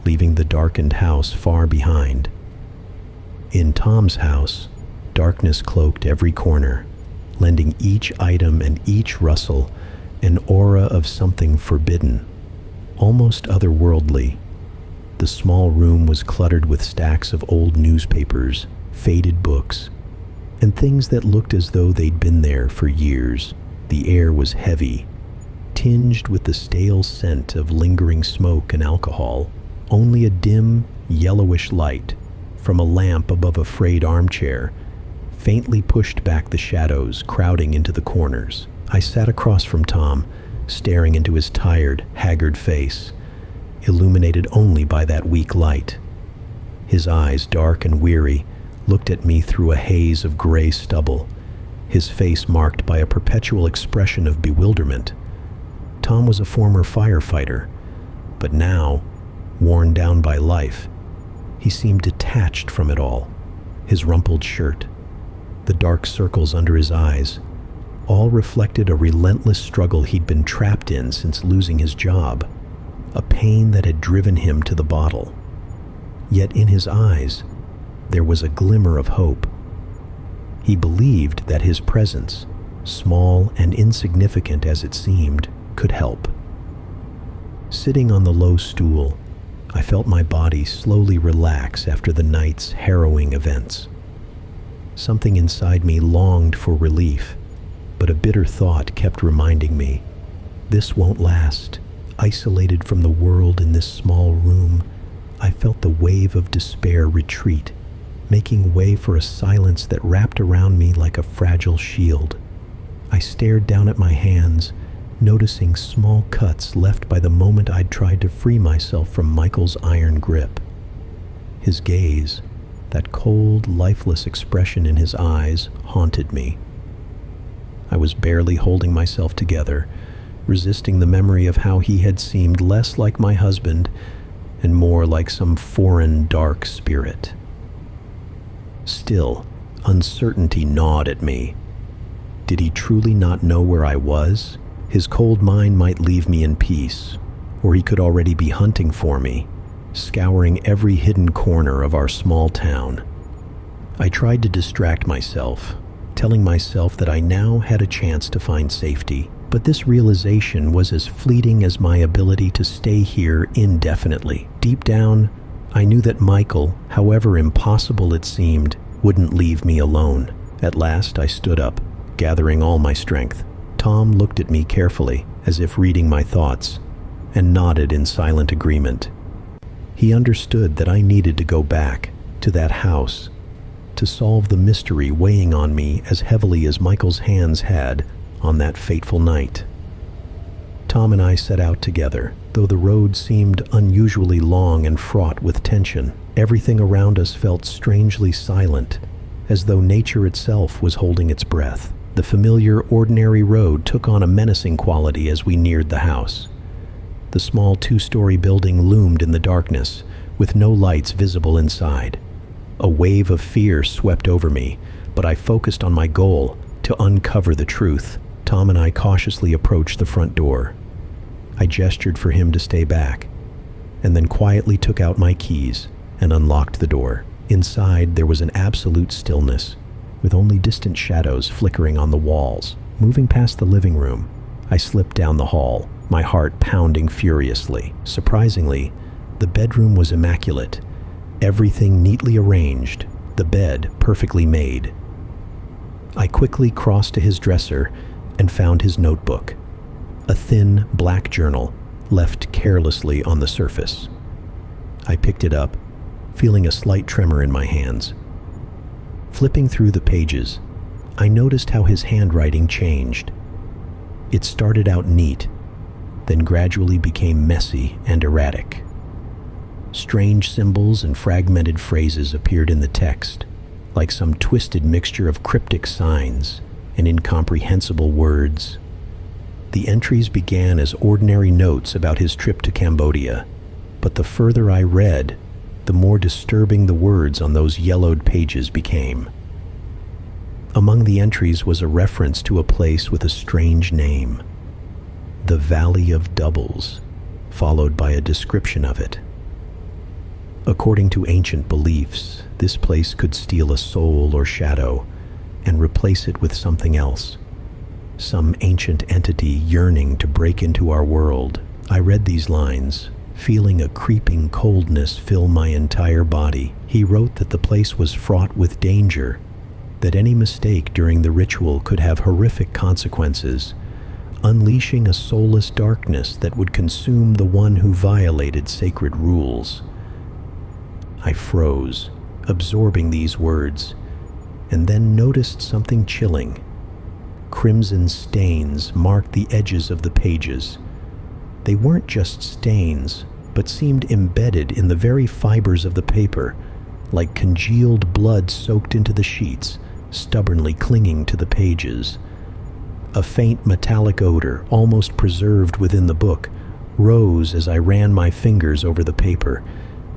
leaving the darkened house far behind. In Tom's house, darkness cloaked every corner, lending each item and each rustle an aura of something forbidden, almost otherworldly. The small room was cluttered with stacks of old newspapers, faded books, and things that looked as though they'd been there for years. The air was heavy, tinged with the stale scent of lingering smoke and alcohol. Only a dim, yellowish light from a lamp above a frayed armchair faintly pushed back the shadows crowding into the corners. I sat across from Tom, staring into his tired, haggard face, illuminated only by that weak light. His eyes, dark and weary, looked at me through a haze of gray stubble, his face marked by a perpetual expression of bewilderment. Tom was a former firefighter, but now, worn down by life, he seemed detached from it all. His rumpled shirt, the dark circles under his eyes, all reflected a relentless struggle he'd been trapped in since losing his job, a pain that had driven him to the bottle. Yet in his eyes, there was a glimmer of hope. He believed that his presence, small and insignificant as it seemed, could help. Sitting on the low stool, I felt my body slowly relax after the night's harrowing events. Something inside me longed for relief, but a bitter thought kept reminding me, this won't last. Isolated from the world in this small room, I felt the wave of despair retreat, making way for a silence that wrapped around me like a fragile shield. I stared down at my hands, noticing small cuts left by the moment I'd tried to free myself from Michael's iron grip. His gaze, that cold, lifeless expression in his eyes, haunted me. I was barely holding myself together, resisting the memory of how he had seemed less like my husband and more like some foreign, dark spirit. Still, uncertainty gnawed at me. Did he truly not know where I was? His cold mind might leave me in peace, or he could already be hunting for me, scouring every hidden corner of our small town. I tried to distract myself, telling myself that I now had a chance to find safety, but this realization was as fleeting as my ability to stay here indefinitely. Deep down, I knew that Michael, however impossible it seemed, wouldn't leave me alone. At last, I stood up, gathering all my strength. Tom looked at me carefully, as if reading my thoughts, and nodded in silent agreement. He understood that I needed to go back to that house to solve the mystery weighing on me as heavily as Michael's hands had on that fateful night. Tom and I set out together, though the road seemed unusually long and fraught with tension. Everything around us felt strangely silent, as though nature itself was holding its breath. The familiar, ordinary road took on a menacing quality as we neared the house. The small two-story building loomed in the darkness, with no lights visible inside. A wave of fear swept over me, but I focused on my goal, to uncover the truth. Tom and I cautiously approached the front door. I gestured for him to stay back, and then quietly took out my keys and unlocked the door. Inside, there was an absolute stillness, with only distant shadows flickering on the walls. Moving past the living room, I slipped down the hall, my heart pounding furiously. Surprisingly, the bedroom was immaculate, everything neatly arranged, the bed perfectly made. I quickly crossed to his dresser and found his notebook, a thin black journal left carelessly on the surface. I picked it up, feeling a slight tremor in my hands. Flipping through the pages, I noticed how his handwriting changed. It started out neat, then gradually became messy and erratic. Strange symbols and fragmented phrases appeared in the text, like some twisted mixture of cryptic signs and incomprehensible words. The entries began as ordinary notes about his trip to Cambodia, but the further I read, the more disturbing the words on those yellowed pages became. Among the entries was a reference to a place with a strange name, the Valley of Doubles, followed by a description of it. According to ancient beliefs, this place could steal a soul or shadow and replace it with something else, some ancient entity yearning to break into our world. I read these lines, feeling a creeping coldness fill my entire body. He wrote that the place was fraught with danger, that any mistake during the ritual could have horrific consequences, unleashing a soulless darkness that would consume the one who violated sacred rules. I froze, absorbing these words, and then noticed something chilling. Crimson stains marked the edges of the pages. They weren't just stains, but seemed embedded in the very fibers of the paper, like congealed blood soaked into the sheets, stubbornly clinging to the pages. A faint metallic odor, almost preserved within the book, rose as I ran my fingers over the paper,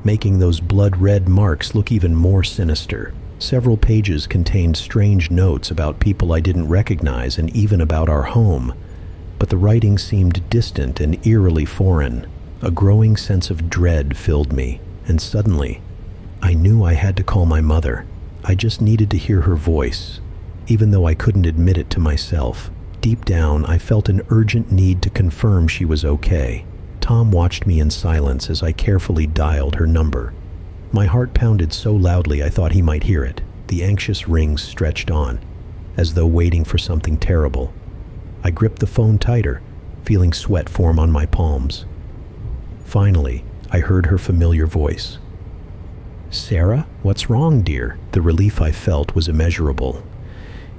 making those blood-red marks look even more sinister. Several pages contained strange notes about people I didn't recognize and even about our home, but the writing seemed distant and eerily foreign. A growing sense of dread filled me, and suddenly, I knew I had to call my mother. I just needed to hear her voice, even though I couldn't admit it to myself. Deep down, I felt an urgent need to confirm she was okay. Tom watched me in silence as I carefully dialed her number. My heart pounded so loudly I thought he might hear it. The anxious rings stretched on, as though waiting for something terrible. I gripped the phone tighter, feeling sweat form on my palms. Finally, I heard her familiar voice. "Sarah, what's wrong, dear?" The relief I felt was immeasurable.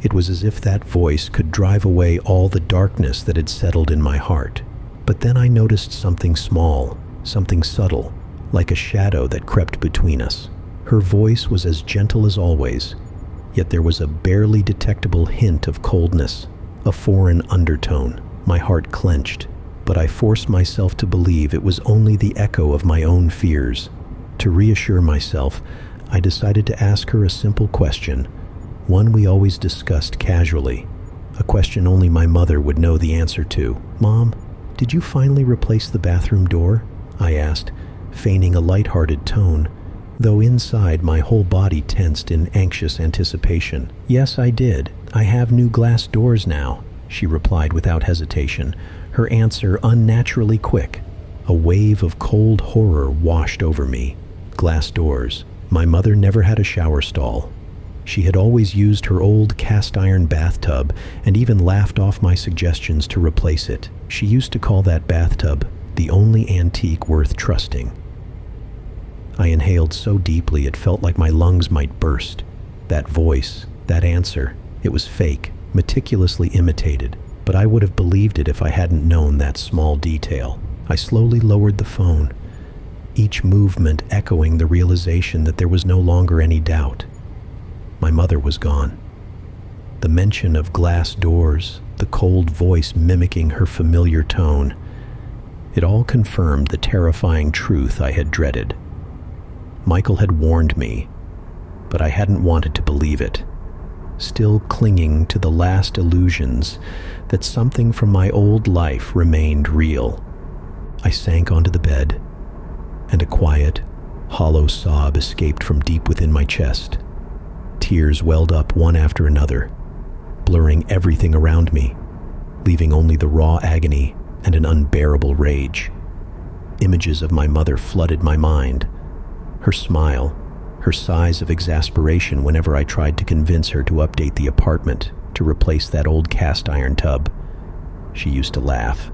It was as if that voice could drive away all the darkness that had settled in my heart. But then I noticed something small, something subtle, like a shadow that crept between us. Her voice was as gentle as always, yet there was a barely detectable hint of coldness, a foreign undertone. My heart clenched, but I forced myself to believe it was only the echo of my own fears. To reassure myself, I decided to ask her a simple question, one we always discussed casually, a question only my mother would know the answer to. "Mom, did you finally replace the bathroom door?" I asked, feigning a lighthearted tone, though inside my whole body tensed in anxious anticipation. "Yes, I did. I have new glass doors now," she replied without hesitation, her answer unnaturally quick. A wave of cold horror washed over me. Glass doors. My mother never had a shower stall. She had always used her old cast-iron bathtub and even laughed off my suggestions to replace it. She used to call that bathtub the only antique worth trusting. I inhaled so deeply it felt like my lungs might burst. That voice, that answer, it was fake, meticulously imitated, but I would have believed it if I hadn't known that small detail. I slowly lowered the phone, each movement echoing the realization that there was no longer any doubt. My mother was gone. The mention of glass doors, the cold voice mimicking her familiar tone, it all confirmed the terrifying truth I had dreaded. Michael had warned me, but I hadn't wanted to believe it, still clinging to the last illusions that something from my old life remained real. I sank onto the bed, and a quiet, hollow sob escaped from deep within my chest. Tears welled up one after another, blurring everything around me, leaving only the raw agony and an unbearable rage. Images of my mother flooded my mind. Her smile, her sighs of exasperation whenever I tried to convince her to update the apartment to replace that old cast-iron tub. She used to laugh,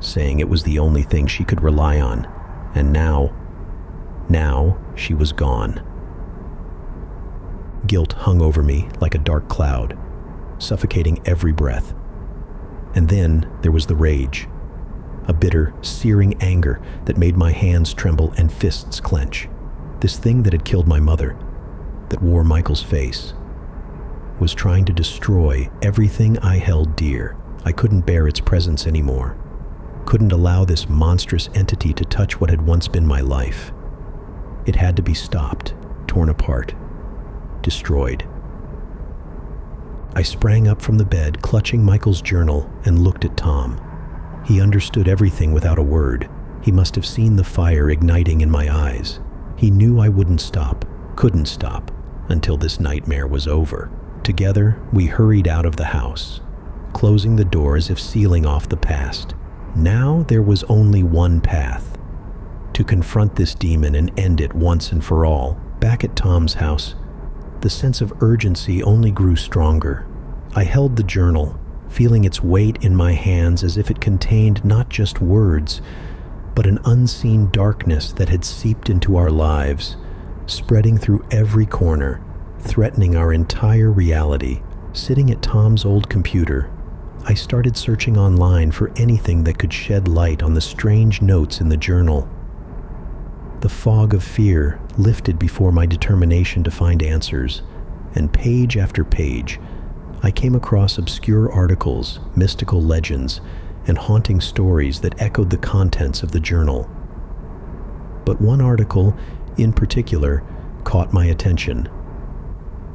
saying it was the only thing she could rely on, and now she was gone. Guilt hung over me like a dark cloud, suffocating every breath. And then there was the rage, a bitter, searing anger that made my hands tremble and fists clench. This thing that had killed my mother, that wore Michael's face, was trying to destroy everything I held dear. I couldn't bear its presence anymore. Couldn't allow this monstrous entity to touch what had once been my life. It had to be stopped, torn apart, destroyed. I sprang up from the bed, clutching Michael's journal, and looked at Tom. He understood everything without a word. He must have seen the fire igniting in my eyes. He knew I wouldn't stop, couldn't stop, until this nightmare was over. Together, we hurried out of the house, closing the door as if sealing off the past. Now there was only one path: to confront this demon and end it once and for all. Back at Tom's house, the sense of urgency only grew stronger. I held the journal, feeling its weight in my hands as if it contained not just words, but an unseen darkness that had seeped into our lives, spreading through every corner, threatening our entire reality. Sitting at Tom's old computer, I started searching online for anything that could shed light on the strange notes in the journal. The fog of fear lifted before my determination to find answers, and page after page, I came across obscure articles, mystical legends, and haunting stories that echoed the contents of the journal. But one article, in particular, caught my attention.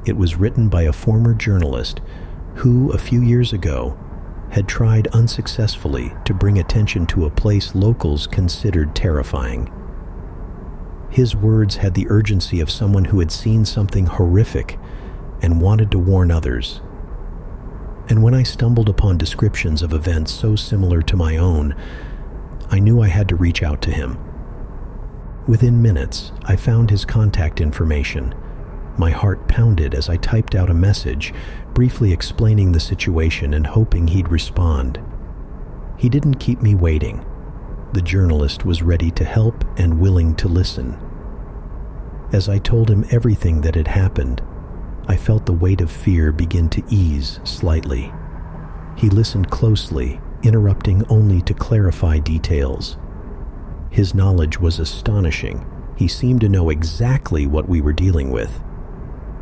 It was written by a former journalist who, a few years ago, had tried unsuccessfully to bring attention to a place locals considered terrifying. His words had the urgency of someone who had seen something horrific and wanted to warn others. And when I stumbled upon descriptions of events so similar to my own, I knew I had to reach out to him. Within minutes, I found his contact information. My heart pounded as I typed out a message, briefly explaining the situation and hoping he'd respond. He didn't keep me waiting. The journalist was ready to help and willing to listen. As I told him everything that had happened, I felt the weight of fear begin to ease slightly. He listened closely, interrupting only to clarify details. His knowledge was astonishing. He seemed to know exactly what we were dealing with.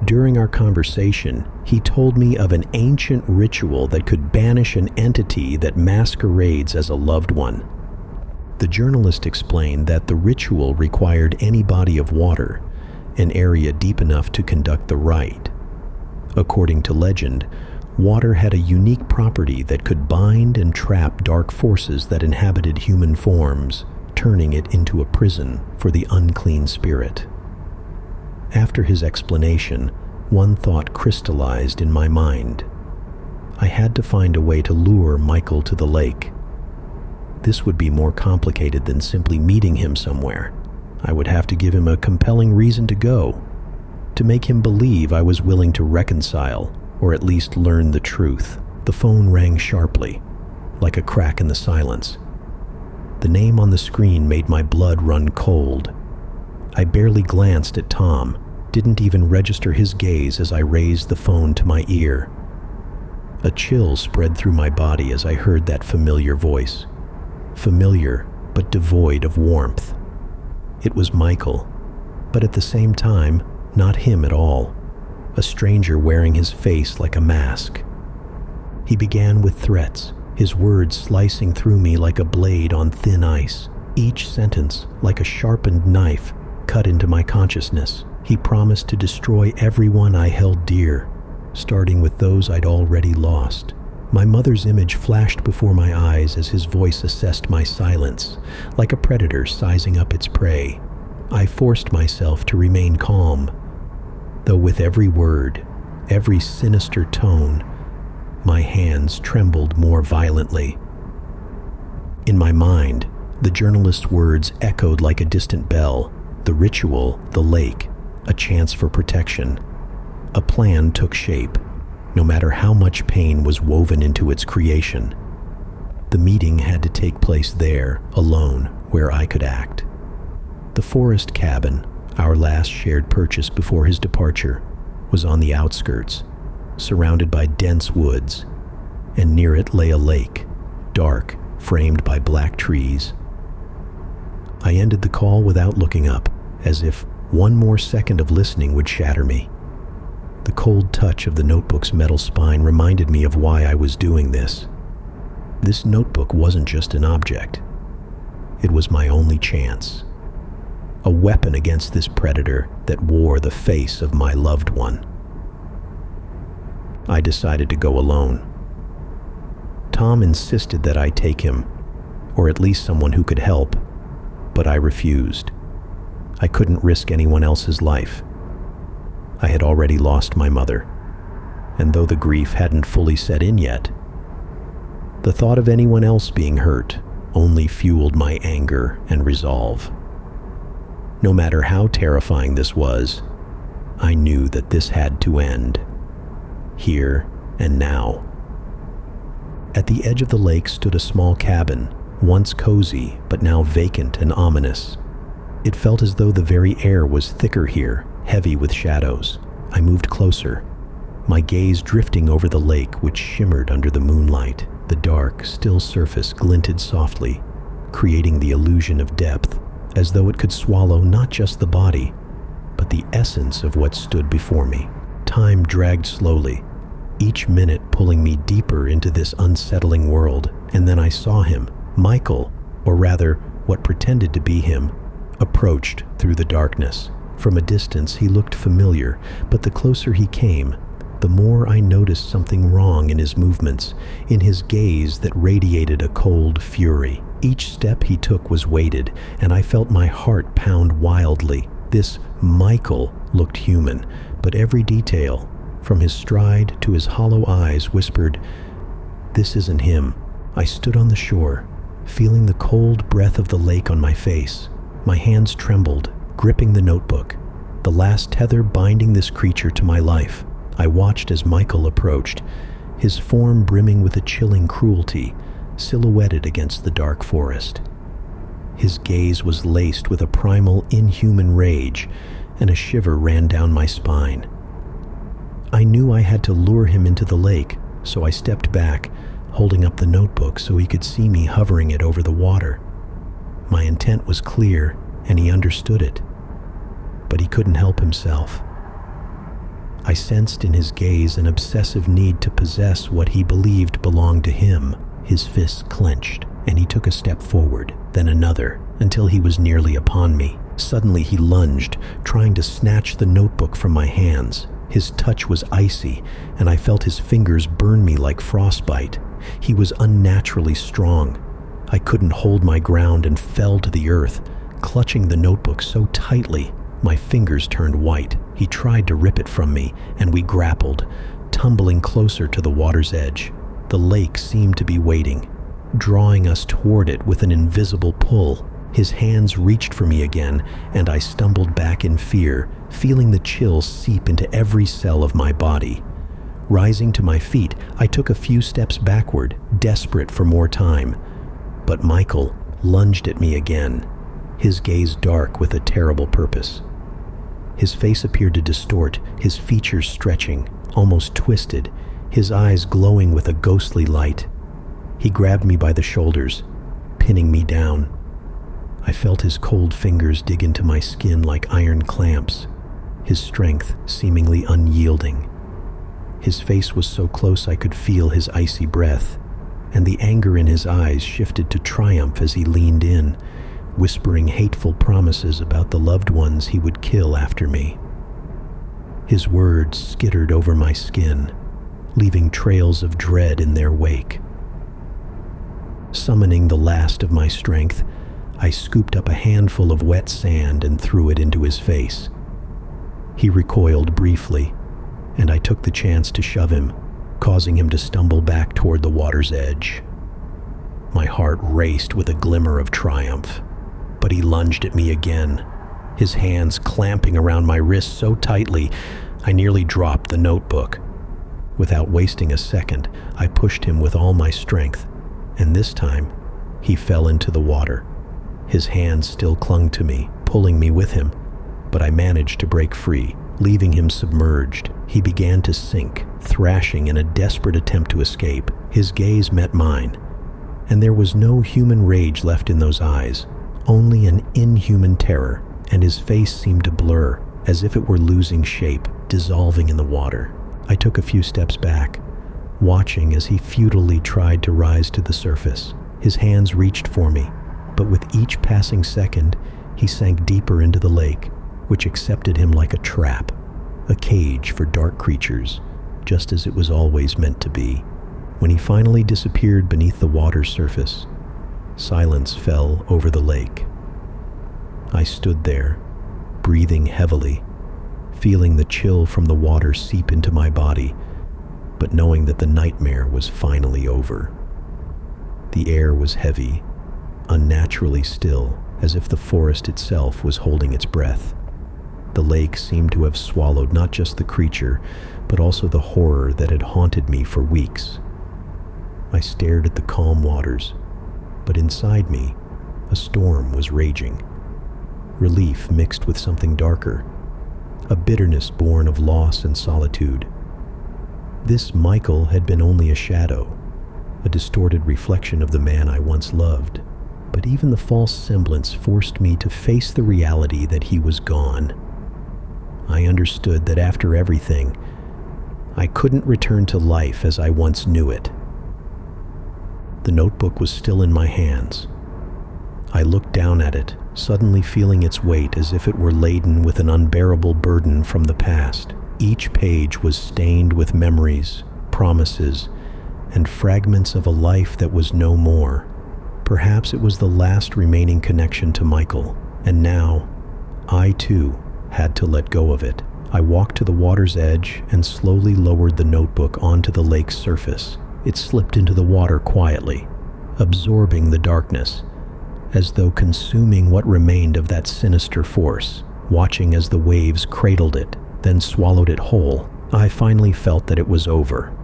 During our conversation, he told me of an ancient ritual that could banish an entity that masquerades as a loved one. The journalist explained that the ritual required any body of water, an area deep enough to conduct the rite. According to legend, water had a unique property that could bind and trap dark forces that inhabited human forms, turning it into a prison for the unclean spirit. After his explanation, one thought crystallized in my mind. I had to find a way to lure Michael to the lake. This would be more complicated than simply meeting him somewhere. I would have to give him a compelling reason to go, to make him believe I was willing to reconcile, or at least learn the truth. The phone rang sharply, like a crack in the silence. The name on the screen made my blood run cold. I barely glanced at Tom, didn't even register his gaze as I raised the phone to my ear. A chill spread through my body as I heard that familiar voice. Familiar, but devoid of warmth. It was Michael, but at the same time, not him at all. A stranger wearing his face like a mask. He began with threats, his words slicing through me like a blade on thin ice. Each sentence, like a sharpened knife, cut into my consciousness. He promised to destroy everyone I held dear, starting with those I'd already lost. My mother's image flashed before my eyes as his voice assessed my silence, like a predator sizing up its prey. I forced myself to remain calm, though with every word, every sinister tone, my hands trembled more violently. In my mind, the journalist's words echoed like a distant bell. The ritual, the lake, a chance for protection. A plan took shape, no matter how much pain was woven into its creation. The meeting had to take place there, alone, where I could act. The forest cabin, our last shared purchase before his departure, was on the outskirts, surrounded by dense woods, and near it lay a lake, dark, framed by black trees. I ended the call without looking up, as if one more second of listening would shatter me. The cold touch of the notebook's metal spine reminded me of why I was doing this. This notebook wasn't just an object. It was my only chance. A weapon against this predator that wore the face of my loved one. I decided to go alone. Tom insisted that I take him, or at least someone who could help, but I refused. I couldn't risk anyone else's life. I had already lost my mother, and though the grief hadn't fully set in yet, the thought of anyone else being hurt only fueled my anger and resolve. No matter how terrifying this was, I knew that this had to end, here and now. At the edge of the lake stood a small cabin, once cozy but now vacant and ominous. It felt as though the very air was thicker here, heavy with shadows. I moved closer, my gaze drifting over the lake which shimmered under the moonlight. The dark, still surface glinted softly, creating the illusion of depth, as though it could swallow not just the body, but the essence of what stood before me. Time dragged slowly, each minute pulling me deeper into this unsettling world, and then I saw him, Michael, or rather, what pretended to be him, approached through the darkness. From a distance, he looked familiar, but the closer he came, the more I noticed something wrong in his movements, in his gaze that radiated a cold fury. Each step he took was weighted, and I felt my heart pound wildly. This Michael looked human, but every detail, from his stride to his hollow eyes, whispered, "This isn't him." I stood on the shore, feeling the cold breath of the lake on my face. My hands trembled, gripping the notebook, the last tether binding this creature to my life. I watched as Michael approached, his form brimming with a chilling cruelty, silhouetted against the dark forest. His gaze was laced with a primal, inhuman rage, and a shiver ran down my spine. I knew I had to lure him into the lake, so I stepped back, holding up the notebook so he could see me hovering it over the water. My intent was clear, and he understood it, but he couldn't help himself. I sensed in his gaze an obsessive need to possess what he believed belonged to him. His fists clenched, and he took a step forward, then another, until he was nearly upon me. Suddenly he lunged, trying to snatch the notebook from my hands. His touch was icy, and I felt his fingers burn me like frostbite. He was unnaturally strong. I couldn't hold my ground and fell to the earth, clutching the notebook so tightly, my fingers turned white. He tried to rip it from me, and we grappled, tumbling closer to the water's edge. The lake seemed to be waiting, drawing us toward it with an invisible pull. His hands reached for me again, and I stumbled back in fear, feeling the chill seep into every cell of my body. Rising to my feet, I took a few steps backward, desperate for more time. But Michael lunged at me again, his gaze dark with a terrible purpose. His face appeared to distort, his features stretching, almost twisted, his eyes glowing with a ghostly light. He grabbed me by the shoulders, pinning me down. I felt his cold fingers dig into my skin like iron clamps, his strength seemingly unyielding. His face was so close I could feel his icy breath, and the anger in his eyes shifted to triumph as he leaned in, whispering hateful promises about the loved ones he would kill after me. His words skittered over my skin, leaving trails of dread in their wake. Summoning the last of my strength, I scooped up a handful of wet sand and threw it into his face. He recoiled briefly, and I took the chance to shove him, causing him to stumble back toward the water's edge. My heart raced with a glimmer of triumph, but he lunged at me again, his hands clamping around my wrists so tightly I nearly dropped the notebook. Without wasting a second, I pushed him with all my strength, and this time, he fell into the water. His hands still clung to me, pulling me with him, but I managed to break free, leaving him submerged. He began to sink, thrashing in a desperate attempt to escape. His gaze met mine, and there was no human rage left in those eyes, only an inhuman terror, and his face seemed to blur, as if it were losing shape, dissolving in the water. I took a few steps back, watching as he futilely tried to rise to the surface. His hands reached for me, but with each passing second, he sank deeper into the lake, which accepted him like a trap, a cage for dark creatures, just as it was always meant to be. When he finally disappeared beneath the water's surface, silence fell over the lake. I stood there, breathing heavily, feeling the chill from the water seep into my body, but knowing that the nightmare was finally over. The air was heavy, unnaturally still, as if the forest itself was holding its breath. The lake seemed to have swallowed not just the creature, but also the horror that had haunted me for weeks. I stared at the calm waters, but inside me, a storm was raging. Relief mixed with something darker, a bitterness born of loss and solitude. This Michael had been only a shadow, a distorted reflection of the man I once loved, but even the false semblance forced me to face the reality that he was gone. I understood that after everything, I couldn't return to life as I once knew it. The notebook was still in my hands. I looked down at it, suddenly feeling its weight as if it were laden with an unbearable burden from the past. Each page was stained with memories, promises, and fragments of a life that was no more. Perhaps it was the last remaining connection to Michael, and now, I too had to let go of it. I walked to the water's edge and slowly lowered the notebook onto the lake's surface. It slipped into the water quietly, absorbing the darkness, as though consuming what remained of that sinister force. Watching as the waves cradled it, then swallowed it whole, I finally felt that it was over.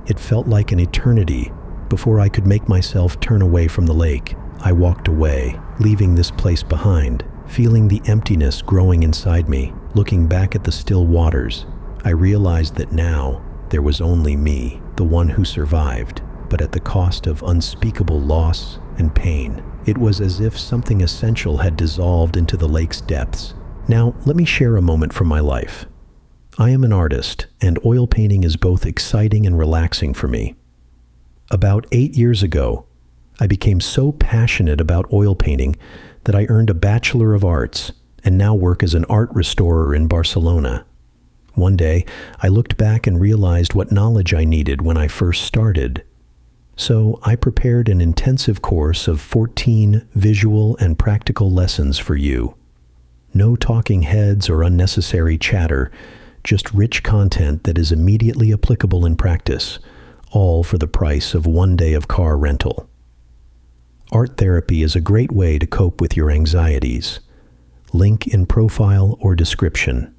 It felt like an eternity before I could make myself turn away from the lake. I walked away, leaving this place behind, feeling the emptiness growing inside me. Looking back at the still waters, I realized that now there was only me, the one who survived, but at the cost of unspeakable loss and pain. It was as if something essential had dissolved into the lake's depths. Now, let me share a moment from my life. I am an artist, and oil painting is both exciting and relaxing for me. About 8 years ago, I became so passionate about oil painting that I earned a Bachelor of Arts and now work as an art restorer in Barcelona. One day, I looked back and realized what knowledge I needed when I first started. So I prepared an intensive course of 14 visual and practical lessons for you. No talking heads or unnecessary chatter, just rich content that is immediately applicable in practice, all for the price of 1 day of car rental. Art therapy is a great way to cope with your anxieties. Link in profile or description.